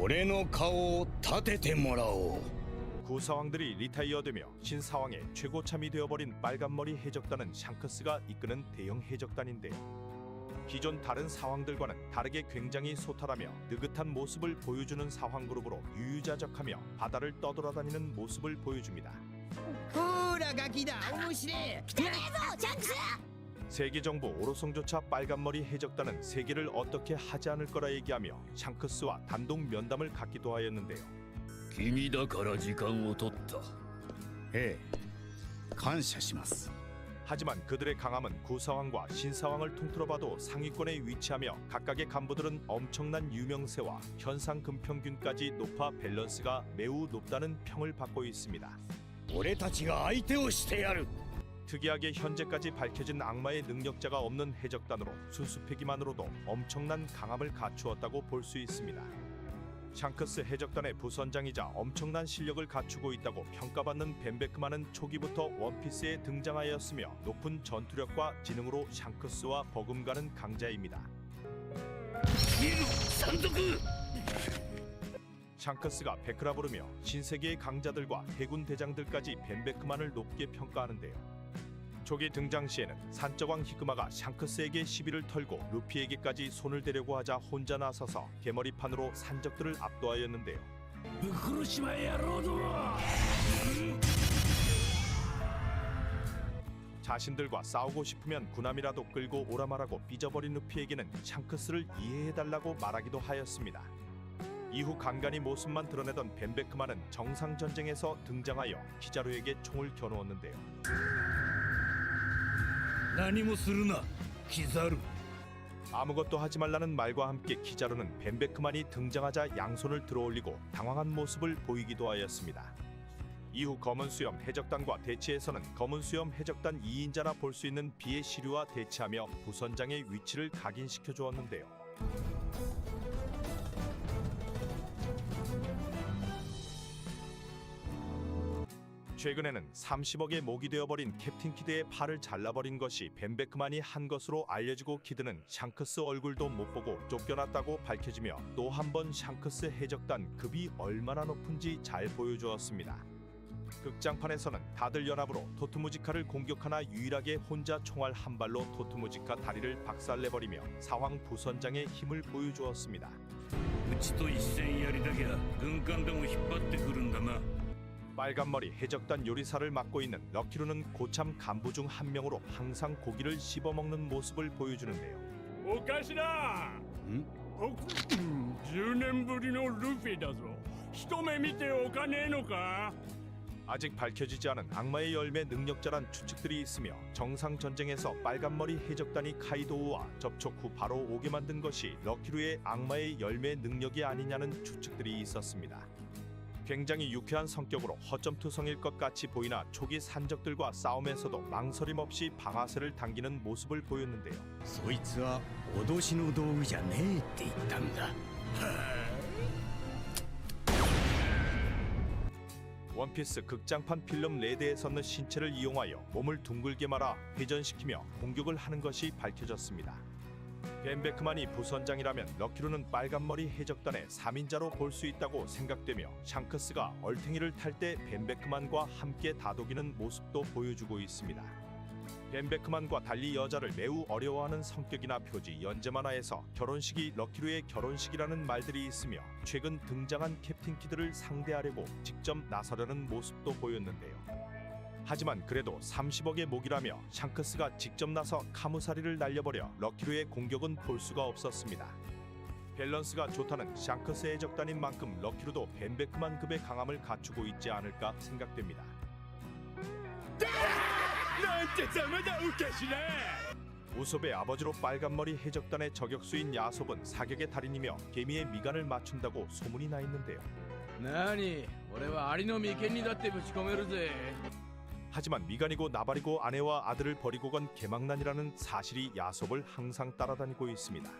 俺の顔を立ててもらおう。 구사왕들이 리타이어되며 신사왕의 최고참이 되어버린 빨간머리 해적단은 샹크스가 이끄는 대형 해적단인데요. 기존 다른 사왕들과는 다르게 굉장히 소탈하며 느긋한 모습을 보여주는 사황그룹으로 유유자적하며 바다를 떠돌아다니는 모습을 보여줍니다. ほらガキだ面白え来てねえぞジャンクス。 세계 정부 오로송조차 빨간머리 해적단은 세계를 어떻게 하지 않을 거라 얘기하며 샹크스와 단독 면담을 갖기도 하였는데요. 君だから時間を取った。ええ、感謝します。 하지만 그들의 강함은 구사왕과 신사왕을 통틀어 봐도 상위권에 위치하며 각각의 간부들은 엄청난 유명세와 현상 금평균까지 높아 밸런스가 매우 높다는 평을 받고 있습니다. 俺たちが相手をしてやる。 특이하게 현재까지 밝혀진 악마의 능력자가 없는 해적단으로 순수패기만으로도 엄청난 강함을 갖추었다고 볼 수 있습니다. 샹크스 해적단의 부선장이자 엄청난 실력을 갖추고 있다고 평가받는 벤베크만은 초기부터 원피스에 등장하였으며 높은 전투력과 지능으로 샹크스와 버금가는 강자입니다. 샹크스가 베크라 부르며 신세계의 강자들과 해군 대장들까지 벤베크만을 높게 평가하는데요. 초기 등장 시에는 산적왕 히그마가 샹크스에게 시비를 털고 루피에게까지 손을 대려고 하자 혼자 나서서 개머리판으로 산적들을 압도하였는데요. 자신들과 싸우고 싶으면 군함이라도 끌고 오라 말하고 삐져버린 루피에게는 샹크스를 이해해달라고 말하기도 하였습니다. 이후 간간히 모습만 드러내던 벤베크만은 정상전쟁에서 등장하여 키자루에게 총을 겨누었는데요. 何もするな、キザル。 아무것도 하지 말라는 말과 함께 키자루는 벤베크만이 등장하자 양손을 들어올리고 당황한 모습을 보이기도 하였습니다. 이후 검은수염 해적단과 대치에서는 검은수염 해적단 2인자나 볼 수 있는 비의 시류와 대치하며 부선장의 위치를 각인시켜 주었는데요. 최근에는 30억의 목이 되어버린 캡틴 키드의 팔을 잘라버린 것이 벤베크만이 한 것으로 알려지고 키드는 샹크스 얼굴도 못 보고 쫓겨났다고 밝혀지며 또 한 번 샹크스 해적단 급이 얼마나 높은지 잘 보여주었습니다. 극장판에서는 다들 연합으로 토트무지카를 공격하나 유일하게 혼자 총알 한 발로 토트무지카 다리를 박살내버리며 사황 부선장의 힘을 보여주었습니다. うちと一戦やりだきゃ軍艦でも引っ張ってくるんだな。 빨간머리 해적단 요리사를 맡고 있는 럭키루는 고참 간부 중 한 명으로 항상 고기를 씹어먹는 모습을 보여주는데요. お頭僕10年ぶりのルフィだぞ。一目見ておかねえのか。 아직 밝혀지지 않은 악마의 열매 능력자란 추측들이 있으며 정상 전쟁에서 빨간머리 해적단이 카이도우와 접촉 후 바로 오게 만든 것이 럭키루의 악마의 열매 능력이 아니냐는 추측들이 있었습니다. 굉장히 유쾌한 성격으로 허점투성일 것 같이 보이나 초기 산적들과 싸움에서도 망설임 없이 방아쇠를 당기는 모습을 보였는데요. そいつは脅しの道具じゃねえって言ったんだ。 원피스 극장판 필름 레드에서는 신체를 이용하여 몸을 둥글게 말아 회전시키며 공격을 하는 것이 밝혀졌습니다. 벤베크만이 부선장이라면 럭키루는 빨간머리 해적단의 3인자로 볼 수 있다고 생각되며 샹크스가 얼탱이를 탈 때 벤베크만과 함께 다독이는 모습도 보여주고 있습니다. 벤베크만과 달리 여자를 매우 어려워하는 성격이나 표지 연재 만화에서 결혼식이 럭키루의 결혼식이라는 말들이 있으며 최근 등장한 캡틴 키드를 상대하려고 직접 나서려는 모습도 보였는데요. 하지만 그래도 30억의 목이라며 샹크스가 직접 나서 카무사리를 날려버려 럭키루의 공격은 볼 수가 없었습니다. 밸런스가 좋다는 샹크스 해적단인 만큼 럭키루도 벤베크만급의 강함을 갖추고 있지 않을까 생각됩니다. なんてざまだお頭。 우솝의 아버지로 빨간머리 해적단의 저격수인 야솝은 사격의 달인이며 개미의 미간을 맞춘다고 소문이 나 있는데요. 何俺はアリの眉間にだってぶち込めるぜ。 하지만 미간이고 나발이고 아내와 아들을 버리고 간 개망난이라는 사실이 야솝을 항상 따라다니고 있습니다.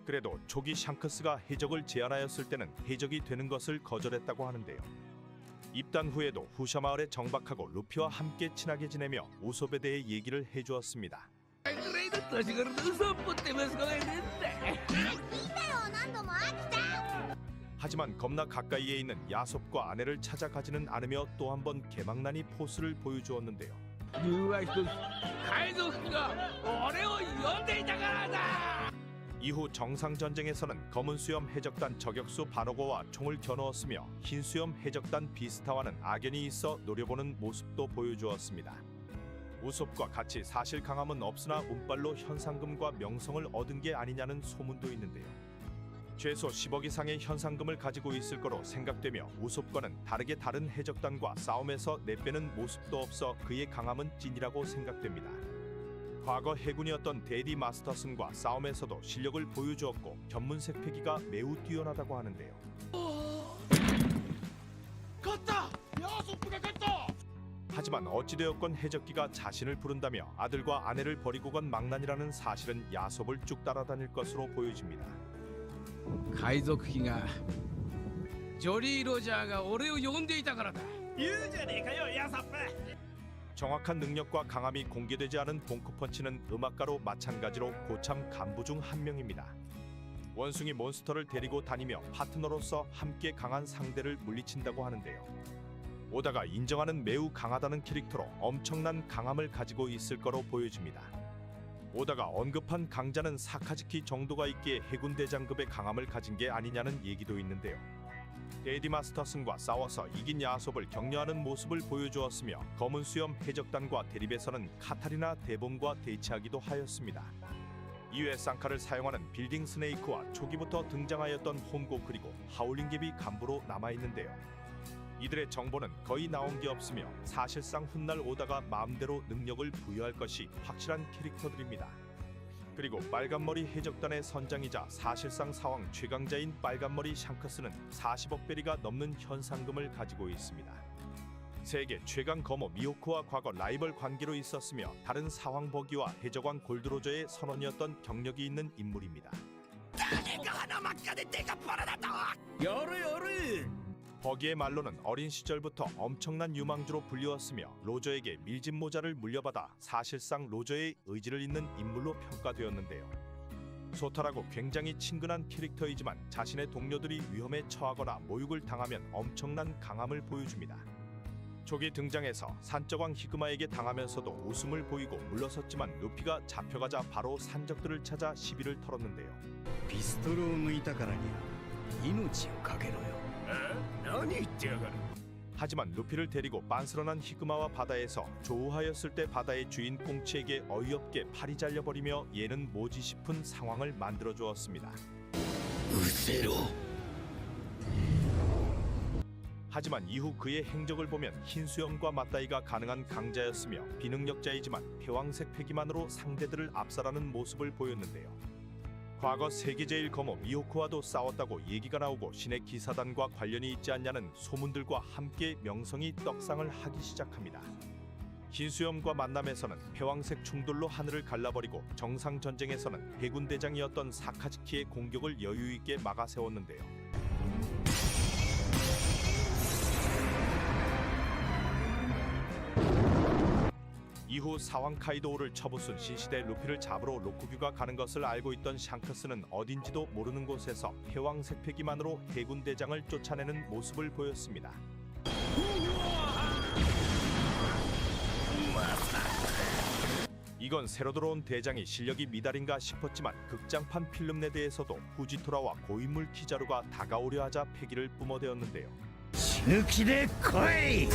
그래도 초기 샹크스가 해적을 제안하였을 때는 해적이 되는 것을 거절했다고 하는데요. 입단 후에도 후샤 마을에 정박하고 루피와 함께 친하게 지내며 우솝에 대해 얘기를 해주었습니다. あいつらいだ年頃のウソップって息子がいるんだ。聞いたよ何度も飽きた。 하지만 겁나 가까이에 있는 야솝과 아내를 찾아가지는 않으며 또 한 번 개망나니 포스를 보여주었는데요. 理由は一つ海賊が俺を呼んでいたからだ 이후 정상전쟁에서는 검은 수염 해적단 저격수 바로거와 총을 겨누었으며 흰 수염 해적단 비스타와는 악연이 있어 노려보는 모습도 보여주었습니다. 우솝과 같이 사실 강함은 없으나 운빨로 현상금과 명성을 얻은 게 아니냐는 소문도 있는데요. 최소 10억 이상의 현상금을 가지고 있을 거로 생각되며 우솝과는 다르게 다른 해적단과 싸움에서 내빼는 모습도 없어 그의 강함은 찐이라고 생각됩니다. 과거 해군이었던 데디 마스터슨과 싸움에서도 실력을 보여주었고 견문색 패기가 매우 뛰어나다고 하는데요. 勝ったヤソップが勝った 하지만 어찌되었건 해적기가 자신을 부른다며 아들과 아내를 버리고 간 망난이라는 사실은 야솝을 쭉 따라다닐 것으로 보여집니다. 海賊機がジョリー・ロジャーが俺を呼んでいたからだ言うじゃねえかよヤソップ 정확한 능력과 강함이 공개되지 않은 봉크펀치는 음악가로 마찬가지로 고참 간부 중 한 명입니다. 원숭이 몬스터를 데리고 다니며 파트너로서 함께 강한 상대를 물리친다고 하는데요. 오다가 인정하는 매우 강하다는 캐릭터로 엄청난 강함을 가지고 있을 거로 보여집니다. 오다가 언급한 강자는 사카즈키 정도가 있기에 해군 대장급의 강함을 가진 게 아니냐는 얘기도 있는데요. 데디 마스터슨과 싸워서 이긴 야솝을 격려하는 모습을 보여주었으며 검은 수염 해적단과 대립에서는 카타리나 대본과 대치하기도 하였습니다. 이외 쌍칼을 사용하는 빌딩 스네이크와 초기부터 등장하였던 홈고 그리고 하울링갭이 간부로 남아있는데요. 이들의 정보는 거의 나온 게 없으며 사실상 훗날 오다가 마음대로 능력을 부여할 것이 확실한 캐릭터들입니다. 그리고 빨간머리 해적단의 선장이자 사실상 사왕 최강자인 빨간머리 샹크스는 40억 베리가 넘는 현상금을 가지고 있습니다. 세계 최강 검어 미호크와 과거 라이벌 관계로 있었으며 다른 사왕 버기와 해적왕 골드로저의 선원이었던 경력이 있는 인물입니다. 버기의 말로는 어린 시절부터 엄청난 유망주로 불리웠으며 로저에게 밀짚 모자를 물려받아 사실상 로저의 의지를 잇는 인물로 평가되었는데요. 소탈하고 굉장히 친근한 캐릭터이지만 자신의 동료들이 위험에 처하거나 모욕을 당하면 엄청난 강함을 보여줍니다. 초기 등장해서 산적왕 히그마에게 당하면서도 웃음을 보이고 물러섰지만 루피가 잡혀가자 바로 산적들을 찾아 시비를 털었는데요. ピストルを抜いたからには命をかけろよ。何言ってやがる。 하지만 루피를 데리고 빤스런한 히그마와 바다에서 조우하였을 때 바다의 주인 꽁치에게 어이없게 팔이 잘려버리며 얘는 뭐지 싶은 상황을 만들어 주었습니다. うせろ。 하지만 이후 그의 행적을 보면 흰수염과 맞다이가 가능한 강자였으며 비능력자이지만 패왕색 패기만으로 상대들을 압살하는 모습을 보였는데요. 과거 세계 제일 검어 미호크와도 싸웠다고 얘기가 나오고 신의 기사단과 관련이 있지 않냐는 소문들과 함께 명성이 떡상을 하기 시작합니다. 흰수염과 만남에서는 패왕색 충돌로 하늘을 갈라버리고 정상 전쟁에서는 해군 대장이었던 사카즈키의 공격을 여유 있게 막아 세웠는데요. 이후 사왕 카이도우를 쳐부순 신시대 루피를 잡으러 로쿠규가 가는 것을 알고 있던 샹크스는 어딘지도 모르는 곳에서 패왕색 패기만으로 해군 대장을 쫓아내는 모습을 보였습니다. 이건 새로 들어온 대장이 실력이 미달인가 싶었지만 극장판 필름 내대에서도 후지토라와 고인물 키자루가 다가오려 하자 패기를 뿜어대었는데요. 死ぬ気で来い。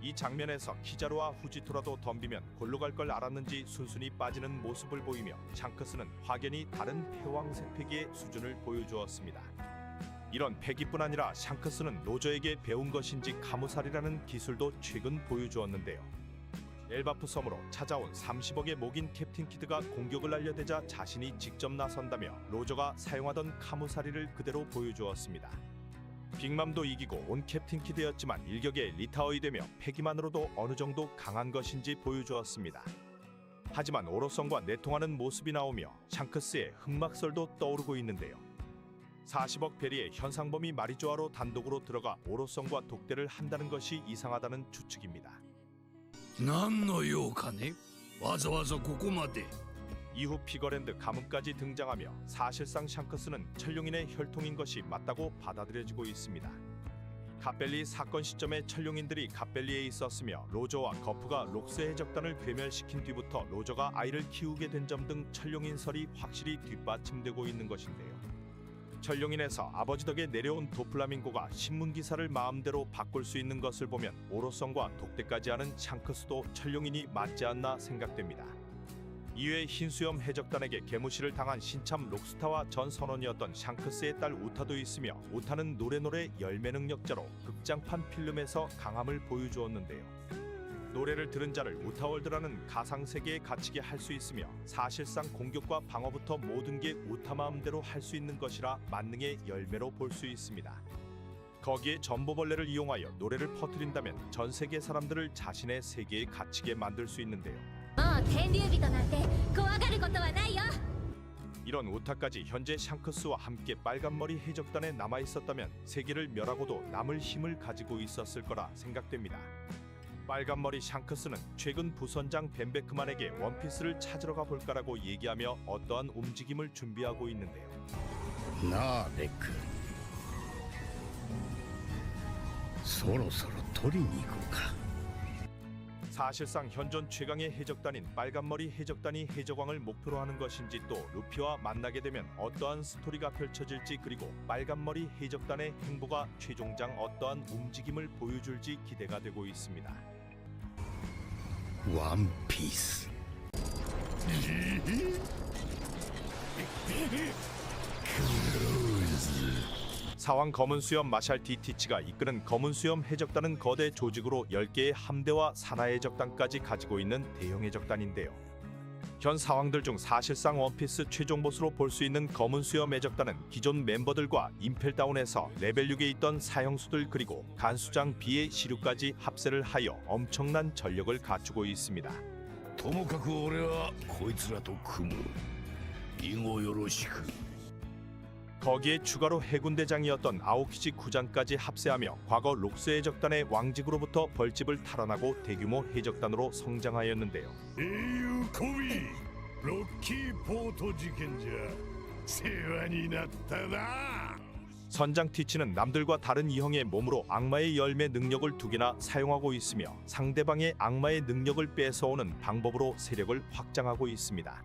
이 장면에서 키자루와 후지토라도 덤비면 골로 갈 걸 알았는지 순순히 빠지는 모습을 보이며 샹크스는 확연히 다른 패왕색 패기의 수준을 보여주었습니다. 이런 패기뿐 아니라 샹크스는 로저에게 배운 것인지 카무살이라는 기술도 최근 보여주었는데요. 엘바프 섬으로 찾아온 30억의 목인 캡틴 키드가 공격을 알려대자 자신이 직접 나선다며 로저가 사용하던 카무사리를 그대로 보여주었습니다. 빅맘도 이기고 온 캡틴 키드였지만 일격에 리타어이 되며 패기만으로도 어느 정도 강한 것인지 보여주었습니다. 하지만 오로성과 내통하는 모습이 나오며 샹크스의 흑막설도 떠오르고 있는데요. 40억 베리의 현상범이 마리조아로 단독으로 들어가 오로성과 독대를 한다는 것이 이상하다는 추측입니다. 何の用かね。わざわざここまで。 이후 피거랜드 가문까지 등장하며 사실상 샹크스는 천룡인의 혈통인 것이 맞다고 받아들여지고 있습니다. 갓벨리 사건 시점에 천룡인들이 갓벨리에 있었으며 로저와 거프가 록스 해적단을 괴멸시킨 뒤부터 로저가 아이를 키우게 된 점 등 천룡인설이 확실히 뒷받침되고 있는 것인데요. 천룡인에서 아버지 덕에 내려온 도플라밍고가 신문기사를 마음대로 바꿀 수 있는 것을 보면 오로성과 독대까지 하는 샹크스도 천룡인이 맞지 않나 생각됩니다. 이외에 흰수염 해적단에게 개무시를 당한 신참 록스타와 전 선원이었던 샹크스의 딸 우타도 있으며 우타는 노래 열매 능력자로 극장판 필름에서 강함을 보여주었는데요. 노래를 들은 자를 우타월드라는 가상세계에 갇히게 할 수 있으며 사실상 공격과 방어부터 모든 게 우타 마음대로 할 수 있는 것이라 만능의 열매로 볼 수 있습니다. 거기에 전보벌레를 이용하여 노래를 퍼뜨린다면 전 세계 사람들을 자신의 세계에 갇히게 만들 수 있는데요. もう天竜人なんて怖がることはないよ。 이런 우타까지 현재 샹크스와 함께 빨간머리 해적단에 남아있었다면 세계를 멸하고도 남을 힘을 가지고 있었을 거라 생각됩니다. 빨간머리 샹크스는 최근 부선장 벤베크만에게 원피스를 찾으러 가볼까라고 얘기하며 어떠한 움직임을 준비하고 있는데요. なあレック、そろそろ取りに行こうか。 사실상 현존 최강의 해적단인 빨간머리 해적단이 해적왕을 목표로 하는 것인지 또 루피와 만나게 되면 어떠한 스토리가 펼쳐질지 그리고 빨간머리 해적단의 행보가 최종장 어떠한 움직임을 보여줄지 기대가 되고 있습니다. ワンピース。 사왕 검은수염 마샬 디티치가 이끄는 검은수염 해적단은 거대 조직으로 10개의 함대와 산하해적단까지 가지고 있는 대형 해적단인데요. 현 사왕들 중 사실상 원피스 최종 보스로 볼 수 있는 검은수염 해적단은 기존 멤버들과 임펠다운에서 레벨 6에 있던 사형수들 그리고 간수장 B의 시류까지 합세를 하여 엄청난 전력을 갖추고 있습니다. ともかく俺はこいつらと組む。以後よろしく。 거기에 추가로 해군대장이었던 아오키지 구장까지 합세하며 과거 록스 해적단의 왕직으로부터 벌집을 탈환하고 대규모 해적단으로 성장하였는데요. 英雄コビーロッキーポート事件じゃ世話になったな。 선장 티치는 남들과 다른 이형의 몸으로 악마의 열매 능력을 2개나 사용하고 있으며 상대방의 악마의 능력을 뺏어오는 방법으로 세력을 확장하고 있습니다.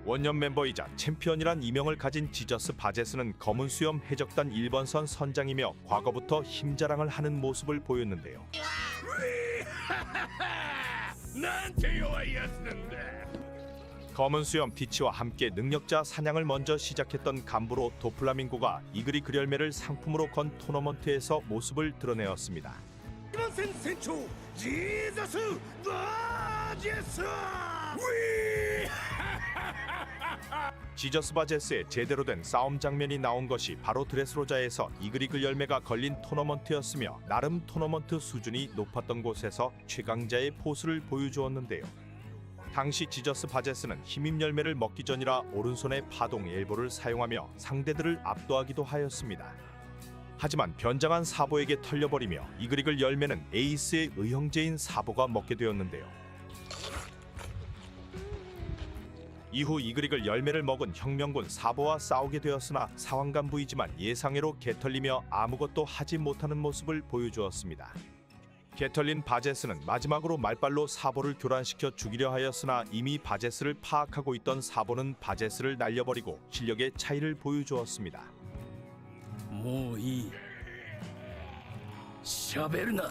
원년 멤버이자 챔피언이란 이명을 가진 지저스 바제스는 검은 수염 해적단 1번선 선장이며 과거부터 힘자랑을 하는 모습을 보였는데요. なんて弱いやつなんだ。 검은 수염 티치와 함께 능력자 사냥을 먼저 시작했던 간부로 도플라밍고가 이그리 그열매를 상품으로 건 토너먼트에서 모습을 드러내었습니다. 船長ジーザスバージェス。 지저스 바제스의 제대로 된 싸움 장면이 나온 것이 바로 드레스로자에서 이그리글 열매가 걸린 토너먼트였으며 나름 토너먼트 수준이 높았던 곳에서 최강자의 포스를 보여주었는데요. 당시 지저스 바제스는 힘입 열매를 먹기 전이라 오른손에 파동 엘보를 사용하며 상대들을 압도하기도 하였습니다. 하지만 변장한 사보에게 털려버리며 이그리글 열매는 에이스의 의형제인 사보가 먹게 되었는데요. 이후 이그릭을 열매를 먹은 혁명군 사보와 싸우게 되었으나 상황간부이지만 예상외로 개털리며 아무것도 하지 못하는 모습을 보여주었습니다. 개털린 바제스는 마지막으로 말발로 사보를 교란시켜 죽이려 하였으나 이미 바제스를 파악하고 있던 사보는 바제스를 날려버리고 실력의 차이를 보여주었습니다. もういい。喋るな。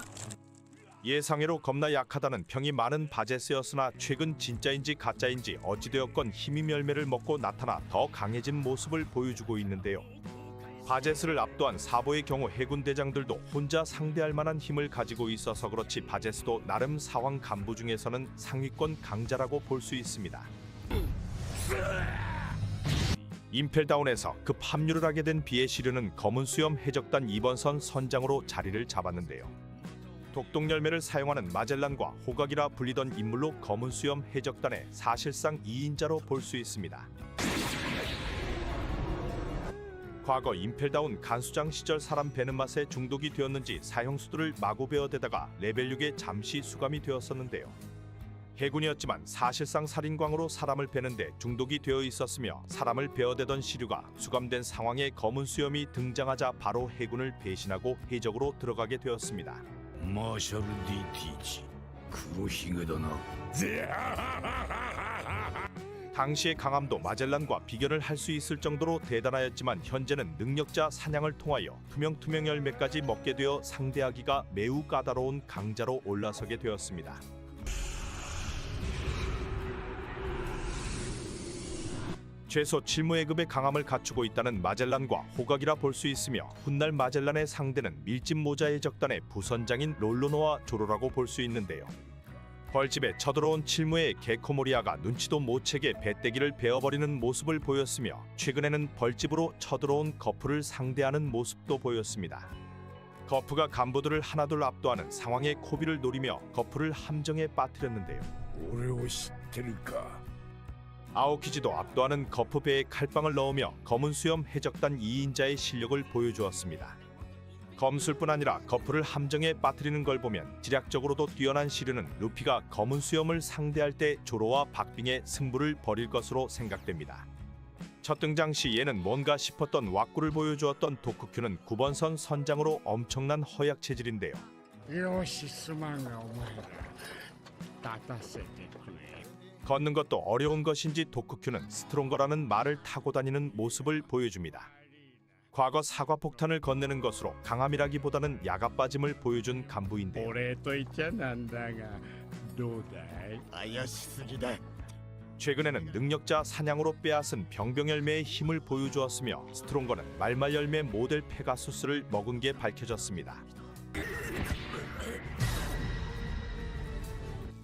예상외로 겁나 약하다는 평이 많은 바제스였으나 최근 진짜인지 가짜인지 어찌되었건 힘임 열매를 먹고 나타나 더 강해진 모습을 보여주고 있는데요. 바제스를 압도한 사보의 경우 해군 대장들도 혼자 상대할 만한 힘을 가지고 있어서 그렇지 바제스도 나름 사왕 간부 중에서는 상위권 강자라고 볼 수 있습니다. 임펠다운에서 급 합류를 하게 된 비의 시류는 검은 수염 해적단 2번선 선장으로 자리를 잡았는데요. 독동 열매를 사용하는 마젤란과 호각이라 불리던 인물로 검은 수염 해적단의 사실상 2인자로 볼 수 있습니다. 과거 임펠다운 간수장 시절 사람 베는 맛에 중독이 되었는지 사형수들을 마구 베어대다가 레벨 6에 잠시 수감이 되었었는데요. 해군이었지만 사실상 살인광으로 사람을 베는데 중독이 되어 있었으며 사람을 베어대던 시류가 수감된 상황에 검은 수염이 등장하자 바로 해군을 배신하고 해적으로 들어가게 되었습니다. マーシャル D ティーチ黒ひげだな。 당시의 강함도 마젤란과 비견을 할 수 있을 정도로 대단하였지만 현재는 능력자 사냥을 통하여 투명 열매까지 먹게 되어 상대하기가 매우 까다로운 강자로 올라서게 되었습니다. 최소 7무회급의 강함을 갖추고 있다는 마젤란과 호각이라 볼 수 있으며 훗날 마젤란의 상대는 밀짚 모자의 적단의 부선장인 롤로노와 조로라고 볼 수 있는데요. 벌집에 쳐들어온 칠무의 게코모리아가 눈치도 못 채게 배때기를 베어버리는 모습을 보였으며 최근에는 벌집으로 쳐들어온 거프를 상대하는 모습도 보였습니다. 거프가 간부들을 하나둘 압도하는 상황에 코비를 노리며 거프를 함정에 빠뜨렸는데요. 俺を知ってるか。 아오키지도 압도하는 거프 배에 칼빵을 넣으며 검은 수염 해적단 2인자의 실력을 보여주었습니다. 검술뿐 아니라 거프를 함정에 빠뜨리는 걸 보면 지략적으로도 뛰어난 시류는 루피가 검은 수염을 상대할 때 조로와 박빙의 승부를 벌일 것으로 생각됩니다. 첫 등장 시 얘는 뭔가 싶었던 왁구를 보여주었던 도쿠큐는 9번선 선장으로 엄청난 허약 체질인데요. よしすまんがお前ら立たせてくれ。 걷는 것도 어려운 것인지 도쿠큐는 스트롱거라는 말을 타고 다니는 모습을 보여줍니다. 과거 사과폭탄을 건네는 것으로 강함이라기보다는 야갑빠짐을 보여준 간부인데요. 俺と言っちゃなんだがどうだい。怪しすぎだ。 최근에는 능력자 사냥으로 빼앗은 병병 열매의 힘을 보여주었으며 스트롱거는 말말 열매 모델 페가수스를 먹은 게 밝혀졌습니다.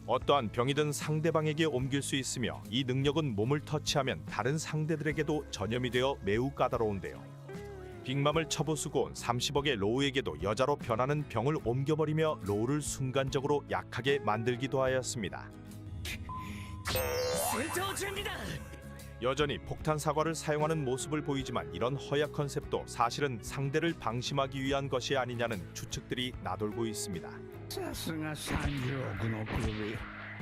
어떠한 병이든 상대방에게 옮길 수 있으며 이 능력은 몸을 터치하면 다른 상대들에게도 전염이 되어 매우 까다로운데요. 빅맘을 쳐부수고 온 30억의 로우에게도 여자로 변하는 병을 옮겨버리며 로우를 순간적으로 약하게 만들기도 하였습니다. 여전히 폭탄 사과를 사용하는 모습을 보이지만 이런 허약 컨셉도 사실은 상대를 방심하기 위한 것이 아니냐는 추측들이 나돌고 있습니다. さすが30億の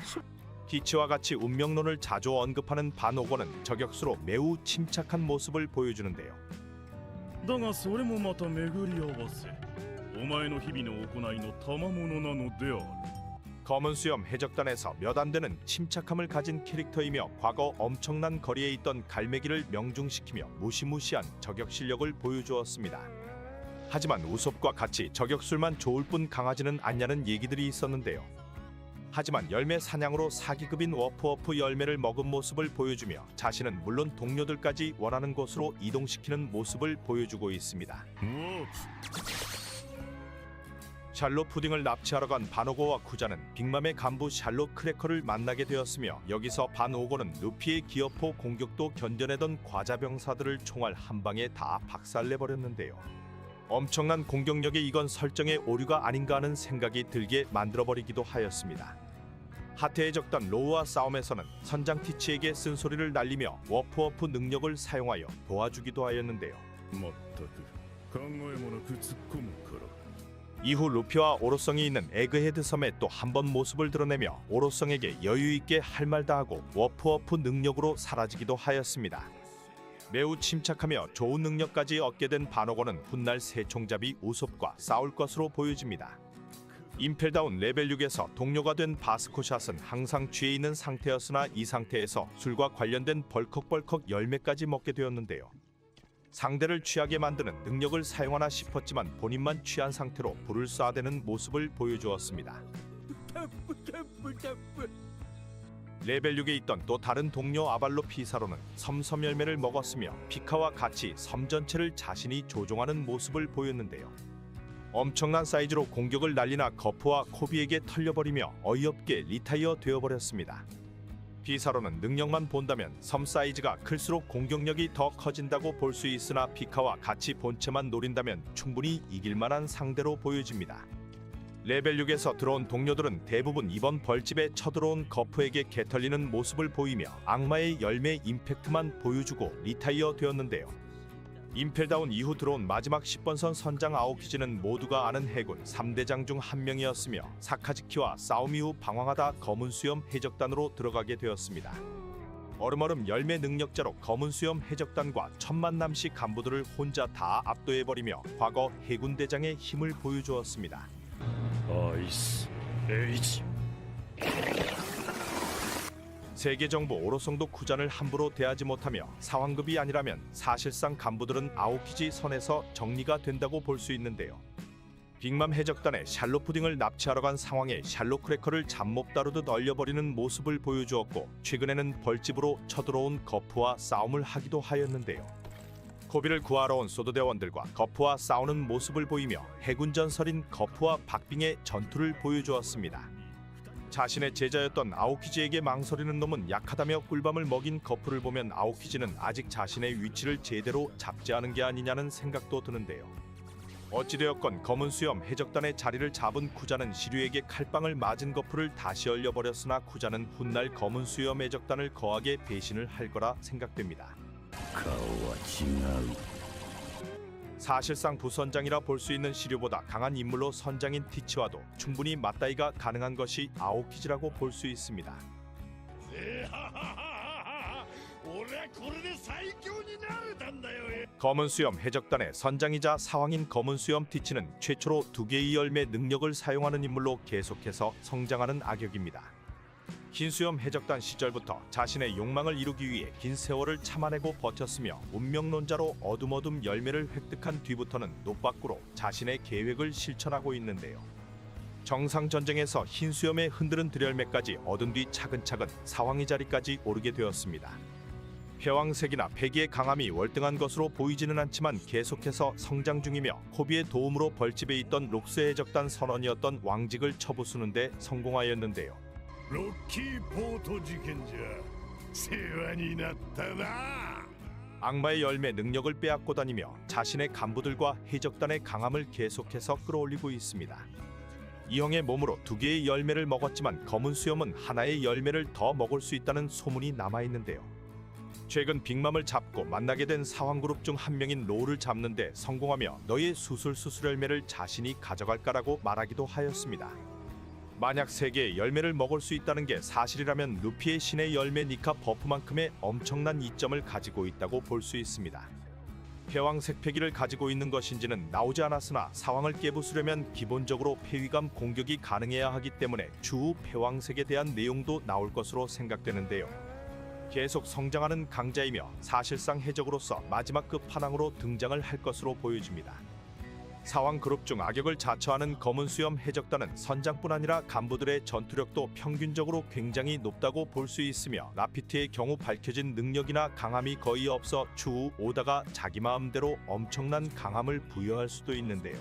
首。 티치와 같이 운명론을 자주 언급하는 반오고는 저격수로 매우 침착한 모습을 보여주는데요. だがそれもまた巡り合わせお前の日々の行いの賜物なのである 검은 수염 해적단에서 몇 안 되는 침착함을 가진 캐릭터이며 과거 엄청난 거리에 있던 갈매기를 명중시키며 무시무시한 저격 실력을 보여주었습니다. 하지만 우솝과 같이 저격술만 좋을 뿐 강하지는 않냐는 얘기들이 있었는데요. 하지만 열매 사냥으로 4기급인 워프워프 열매를 먹은 모습을 보여주며 자신은 물론 동료들까지 원하는 곳으로 이동시키는 모습을 보여주고 있습니다. 샬로 푸딩을 납치하러 간 반오고와 쿠자는 빅맘의 간부 샬로 크래커를 만나게 되었으며 여기서 반오고는 루피의 기어포 공격도 견뎌내던 과자병사들을 총알 한 방에 다 박살내버렸는데요. 엄청난 공격력에 이건 설정의 오류가 아닌가 하는 생각이 들게 만들어버리기도 하였습니다. 하테의 적단 로우와 싸움에서는 선장 티치에게 쓴소리를 날리며 워프워프 능력을 사용하여 도와주기도 하였는데요. まったく考えもなく突っ込むから 이후 루피와 오로성이 있는 에그헤드 섬에 또 한 번 모습을 드러내며 오로성에게 여유있게 할 말 다 하고 워프워프 능력으로 사라지기도 하였습니다. 매우 침착하며 좋은 능력까지 얻게 된 반오고는 훗날 새총잡이 우솝과 싸울 것으로 보여집니다. 임펠다운 레벨 6에서 동료가 된 바스코샷은 항상 취해 있는 상태였으나 이 상태에서 술과 관련된 벌컥벌컥 열매까지 먹게 되었는데요. 상대를 취하게 만드는 능력을 사용하나 싶었지만 본인만 취한 상태로 불을 쏴대는 모습을 보여주었습니다. 레벨 6에 있던 또 다른 동료 아발로 피사로는 섬섬 열매를 먹었으며 피카와 같이 섬 전체를 자신이 조종하는 모습을 보였는데요. 엄청난 사이즈로 공격을 날리나 거프와 코비에게 털려버리며 어이없게 리타이어 되어버렸습니다. 피사로는 능력만 본다면 섬 사이즈가 클수록 공격력이 더 커진다고 볼 수 있으나 피카와 같이 본체만 노린다면 충분히 이길만한 상대로 보여집니다. 레벨 6에서 들어온 동료들은 대부분 이번 벌집에 쳐들어온 거프에게 개털리는 모습을 보이며 악마의 열매 임팩트만 보여주고 리타이어 되었는데요. 임펠다운 이후 들어온 마지막 10번선 선장 아오키지는 모두가 아는 해군 3대장 중 한 명이었으며 사카즈키와 싸움 이후 방황하다 검은 수염 해적단으로 들어가게 되었습니다. 얼음얼음 열매 능력자로 검은 수염 해적단과 1000만 남씨 간부들을 혼자 다 압도해버리며 과거 해군 대장의 힘을 보여주었습니다. 아이스 H 세계 정부 오로성도 쿠잔을 함부로 대하지 못하며 사왕급이 아니라면 사실상 간부들은 아오키지 선에서 정리가 된다고 볼 수 있는데요. 빅맘 해적단의 샬롯 푸딩을 납치하러 간 상황에 샬롯 크래커를 잡몹 다루듯 얼려버리는 모습을 보여주었고 최근에는 벌집으로 쳐들어온 거프와 싸움을 하기도 하였는데요. 코비를 구하러 온 소도대원들과 거프와 싸우는 모습을 보이며 해군 전설인 거프와 박빙의 전투를 보여주었습니다. 자신의 제자였던 아오키지에게 망설이는 놈은 약하다며 꿀밤을 먹인 거프를 보면 아오키지는 아직 자신의 위치를 제대로 잡지 않은 게 아니냐는 생각도 드는데요. 어찌되었건 검은 수염 해적단의 자리를 잡은 쿠자는 시류에게 칼빵을 맞은 거프를 다시 얼려버렸으나 쿠자는 훗날 검은 수염 해적단을 거하게 배신을 할 거라 생각됩니다. 사실상 부선장이라 볼 수 있는 시류보다 강한 인물로 선장인 티치와도 충분히 맞다이가 가능한 것이 아오키지라고 볼 수 있습니다. 검은 수염 해적단의 선장이자 사왕인 검은 수염 티치는 최초로 2개의 열매 능력을 사용하는 인물로 계속해서 성장하는 악역입니다. 흰 수염 해적단 시절부터 자신의 욕망을 이루기 위해 긴 세월을 참아내고 버텼으며 운명론자로 어둠어둠 열매를 획득한 뒤부터는 노밖으로 자신의 계획을 실천하고 있는데요. 정상전쟁에서 흰 수염의 흔드는 들열매까지 얻은 뒤 차근차근 사왕의 자리까지 오르게 되었습니다. 패왕색이나 패기의 강함이 월등한 것으로 보이지는 않지만 계속해서 성장 중이며 코비의 도움으로 벌집에 있던 록스 해적단 선원이었던 왕직을 쳐부수는 데 성공하였는데요. 로키 포토 지켄자 세완이 났다나. 악마의 열매 능력을 빼앗고 다니며 자신의 간부들과 해적단의 강함을 계속해서 끌어올리고 있습니다. 이 형의 몸으로 2개의 열매를 먹었지만 검은 수염은 하나의 열매를 더 먹을 수 있다는 소문이 남아있는데요. 최근 빅맘을 잡고 만나게 된 사왕그룹 중 한 명인 로우를 잡는데 성공하며 너의 수술 열매를 자신이 가져갈까라고 말하기도 하였습니다. 만약 3개의 열매를 먹을 수 있다는 게 사실이라면 루피의 신의 열매 니카 버프만큼의 엄청난 이점을 가지고 있다고 볼 수 있습니다. 패왕색 패기를 가지고 있는 것인지는 나오지 않았으나 사왕을 깨부수려면 기본적으로 폐위감 공격이 가능해야 하기 때문에 추후 패왕색에 대한 내용도 나올 것으로 생각되는데요. 계속 성장하는 강자이며 사실상 해적으로서 마지막 끝판왕으로 등장을 할 것으로 보여집니다. 사왕 그룹 중 악역을 자처하는 검은 수염 해적단은 선장뿐 아니라 간부들의 전투력도 평균적으로 굉장히 높다고 볼 수 있으며 라피트의 경우 밝혀진 능력이나 강함이 거의 없어 추후 오다가 자기 마음대로 엄청난 강함을 부여할 수도 있는데요.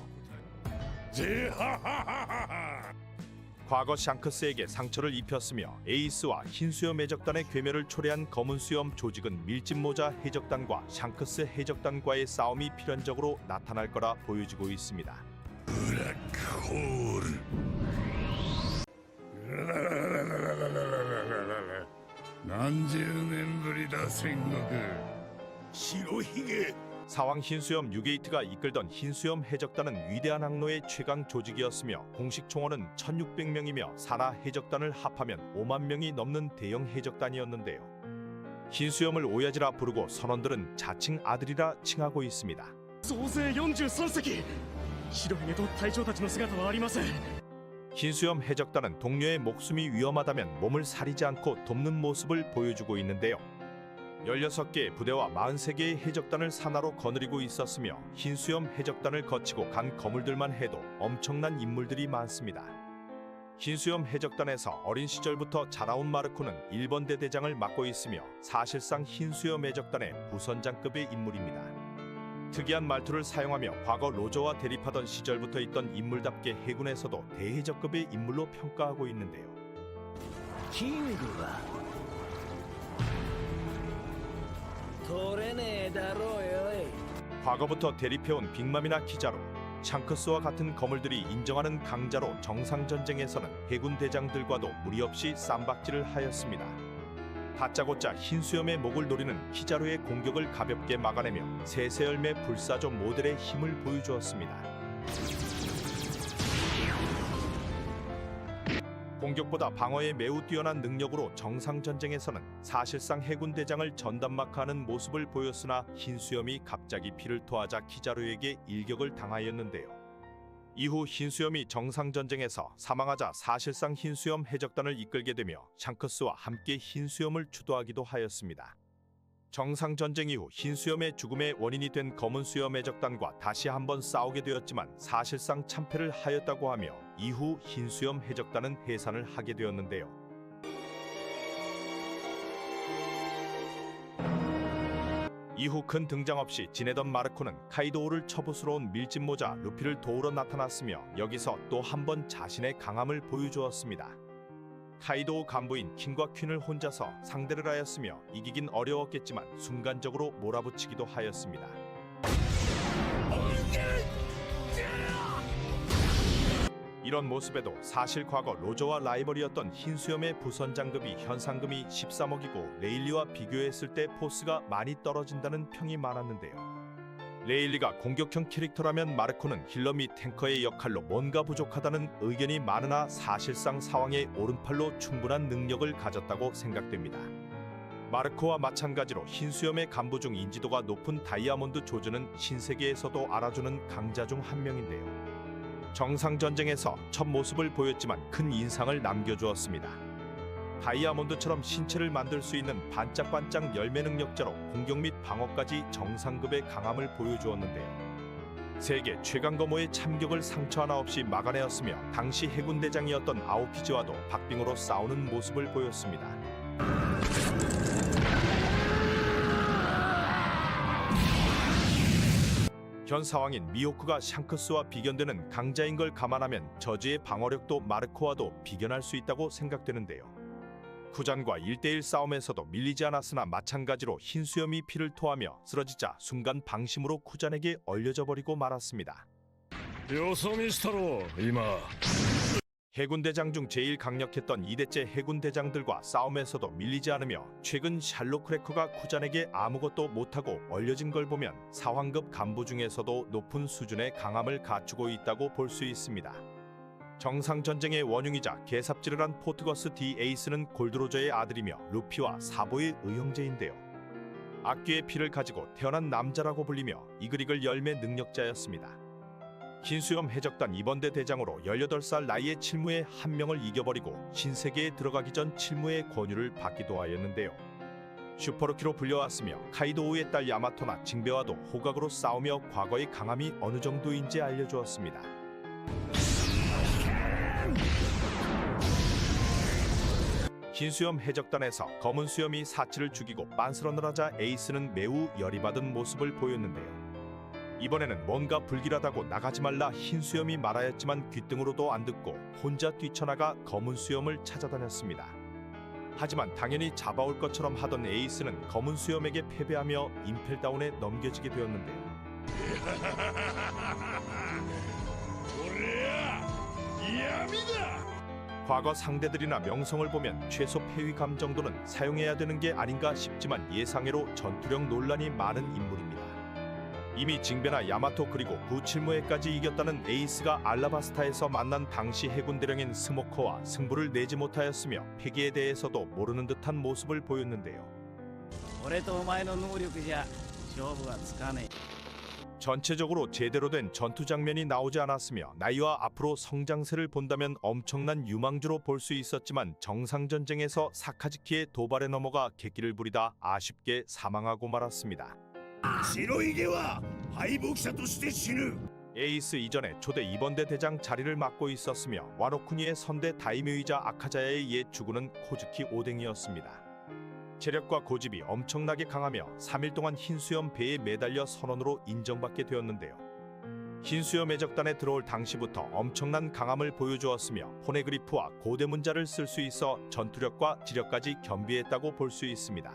과거 샹크스에게 상처를 입혔으며 에이스와 흰수염 해적단의 괴멸을 초래한 검은 수염 조직은 밀짚모자 해적단과 샹크스 해적단과의 싸움이 필연적으로 나타날 거라 보여지고 있습니다. 사왕 흰수염 뉴게이트가 이끌던 흰수염 해적단은 위대한 항로의 최강 조직이었으며 공식 총원은 1600명이며 산하 해적단을 합하면 5만 명이 넘는 대형 해적단이었는데요. 흰수염을 오야지라 부르고 선원들은 자칭 아들이라 칭하고 있습니다. 総勢43隻白ひげと隊長たちの姿はありません 흰수염 해적단은 동료의 목숨이 위험하다면 몸을 사리지 않고 돕는 모습을 보여주고 있는데요. 16개의 부대와 43개의 해적단을 산하로 거느리고 있었으며 흰수염 해적단을 거치고 간 거물들만 해도 엄청난 인물들이 많습니다. 흰수염 해적단에서 어린 시절부터 자라온 마르코는 1번대 대장을 맡고 있으며 사실상 흰수염 해적단의 부선장급의 인물입니다. 특이한 말투를 사용하며 과거 로저와 대립하던 시절부터 있던 인물답게 해군에서도 대해적급의 인물로 평가하고 있는데요. 과거부터 대립해온 빅맘이나 키자로, 샹크스와 같은 거물들이 인정하는 강자로 정상전쟁에서는 해군 대장들과도 무리 없이 쌈박질을 하였습니다. 다짜고짜 흰수염의 목을 노리는 키자루의 공격을 가볍게 막아내며 세세열매 불사조 모델의 힘을 보여주었습니다. 공격보다 방어에 매우 뛰어난 능력으로 정상전쟁에서는 사실상 해군 대장을 전담마크하는 모습을 보였으나 흰수염이 갑자기 피를 토하자 키자루에게 일격을 당하였는데요. 이후 흰수염이 정상전쟁에서 사망하자 사실상 흰수염 해적단을 이끌게 되며 샹크스와 함께 흰수염을 주도하기도 하였습니다. 정상전쟁 이후 흰수염의 죽음의 원인이 된 검은수염 해적단과 다시 한번 싸우게 되었지만 사실상 참패를 하였다고 하며 이후 흰수염 해적단은 해산을 하게 되었는데요. 이후 큰 등장 없이 지내던 마르코는 카이도우를 처부스러운 밀짚모자 루피를 도우러 나타났으며 여기서 또 한 번 자신의 강함을 보여주었습니다. 카이도우 간부인 킹과 퀸을 혼자서 상대를 하였으며 이기긴 어려웠겠지만 순간적으로 몰아붙이기도 하였습니다. 이런 모습에도 사실 과거 로저와 라이벌이었던 흰수염의 부선장급이 현상금이 13억이고 레일리와 비교했을 때 포스가 많이 떨어진다는 평이 많았는데요. 레일리가 공격형 캐릭터라면 마르코는 힐러 및 탱커의 역할로 뭔가 부족하다는 의견이 많으나 사실상 사왕의 오른팔로 충분한 능력을 가졌다고 생각됩니다. 마르코와 마찬가지로 흰수염의 간부 중 인지도가 높은 다이아몬드 조즈는 신세계에서도 알아주는 강자 중 한 명인데요. 정상전쟁에서 첫 모습을 보였지만 큰 인상을 남겨주었습니다. 다이아몬드처럼 신체를 만들 수 있는 반짝반짝 열매 능력자로 공격 및 방어까지 정상급의 강함을 보여주었는데요. 세계 최강 검호의 참격을 상처 하나 없이 막아내었으며 당시 해군 대장이었던 아오피지와도 박빙으로 싸우는 모습을 보였습니다. 현 사왕인 미호크가 샹크스와 비견되는 강자인 걸 감안하면 저지의 방어력도 마르코와도 비견할 수 있다고 생각되는데요. 쿠잔과 1대1 싸움에서도 밀리지 않았으나 마찬가지로 흰수염이 피를 토하며 쓰러지자 순간 방심으로 쿠잔에게 얼려져 버리고 말았습니다. よそ見したろ今 해군 대장 중 제일 강력했던 2대째 해군 대장들과 싸움에서도 밀리지 않으며 최근 샬롯 크래커가 쿠잔에게 아무것도 못하고 얼려진 걸 보면 사황급 간부 중에서도 높은 수준의 강함을 갖추고 있다고 볼 수 있습니다. 정상전쟁의 원흉이자 개삽질을 포트거스 디 에이스는 골드로저의 아들이며 루피와 사보의 의형제인데요. 악귀의 피를 가지고 태어난 남자라고 불리며 이글이글 열매 능력자였습니다. 흰수염 해적단 2번대 대장으로 18살 나이의 칠무의 한 명을 이겨버리고 신세계에 들어가기 전 칠무의 권유를 받기도 하였는데요. 슈퍼루키로 불려왔으며 카이도우의 딸 야마토나 징베와도 호각으로 싸우며 과거의 강함이 어느 정도인지 알려주었습니다. 흰수염 해적단에서 검은 수염이 사치를 죽이고 빤스런을 하자 에이스는 매우 열이 받은 모습을 보였는데요. 이번에는 뭔가 불길하다고 나가지 말라 흰수염이 말하였지만 귓등으로도 안 듣고 혼자 뛰쳐나가 검은 수염을 찾아다녔습니다. 하지만 당연히 잡아올 것처럼 하던 에이스는 검은 수염에게 패배하며 임펠다운에 넘겨지게 되었는데요. 과거 상대들이나 명성을 보면 최소 패위감 정도는 사용해야 되는 게 아닌가 싶지만 예상외로 전투력 논란이 많은 인물입니다. 이미 징베나 야마토 그리고 부칠무에까지 이겼다는 에이스가 알라바스타에서 만난 당시 해군 대령인 스모커와 승부를 내지 못하였으며 패기에 대해서도 모르는 듯한 모습을 보였는데요. 전체적으로 제대로 된 전투 장면이 나오지 않았으며 나이와 앞으로 성장세를 본다면 엄청난 유망주로 볼 수 있었지만 정상전쟁에서 사카즈키의 도발에 넘어가 객기를 부리다 아쉽게 사망하고 말았습니다. 에이스 이전에 초대 2번대 대장 자리를 맡고 있었으며 와노쿠니의 선대 다이묘이자 아카자야의 옛 주군은 코즈키 오뎅이었습니다. 체력과 고집이 엄청나게 강하며 3일 동안 흰수염 배에 매달려 선원으로 인정받게 되었는데요. 흰수염 해적단에 들어올 당시부터 엄청난 강함을 보여주었으며 포네그리프와 고대문자를 쓸 수 있어 전투력과 지력까지 겸비했다고 볼 수 있습니다.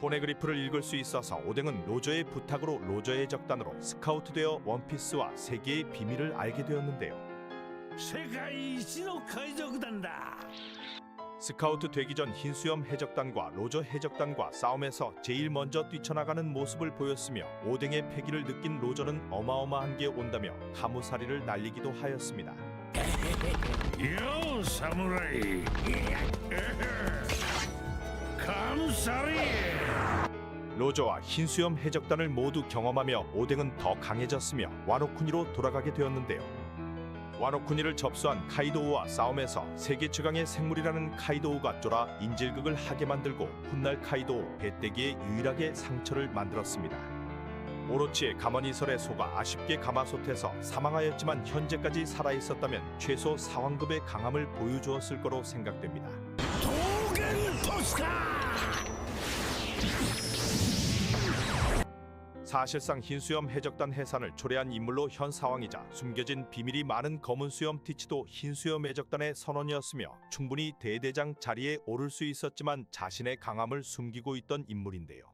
포네그리프를 읽을 수 있어서 오뎅은 로저의 부탁으로 로저 해적단으로 스카우트되어 원피스와 세계의 비밀을 알게 되었는데요. 世界一の海賊団だ。 스카우트 되기 전 흰수염 해적단과 로저 해적단과 싸움에서 제일 먼저 뛰쳐나가는 모습을 보였으며 오뎅의 패기를 느낀 로저는 어마어마한 게 온다며 카무사리를 날리기도 하였습니다. 요 사무라이. 감사리. 로저와 흰수염 해적단을 모두 경험하며 오뎅은 더 강해졌으며 와노쿠니로 돌아가게 되었는데요. 와노쿠니를 접수한 카이도우와 싸움에서 세계 최강의 생물이라는 카이도우가 쫄아 인질극을 하게 만들고 훗날 카이도우 배때기에 유일하게 상처를 만들었습니다. 오로치의 가머니설에 속아 아쉽게 가마솥에서 사망하였지만 현재까지 살아있었다면 최소 사왕급의 강함을 보여주었을 거로 생각됩니다. 사실상 흰수염 해적단 해산을 초래한 인물로 현 상황이자 숨겨진 비밀이 많은 검은수염 티치도 흰수염 해적단의 선원이었으며 충분히 대대장 자리에 오를 수 있었지만 자신의 강함을 숨기고 있던 인물인데요.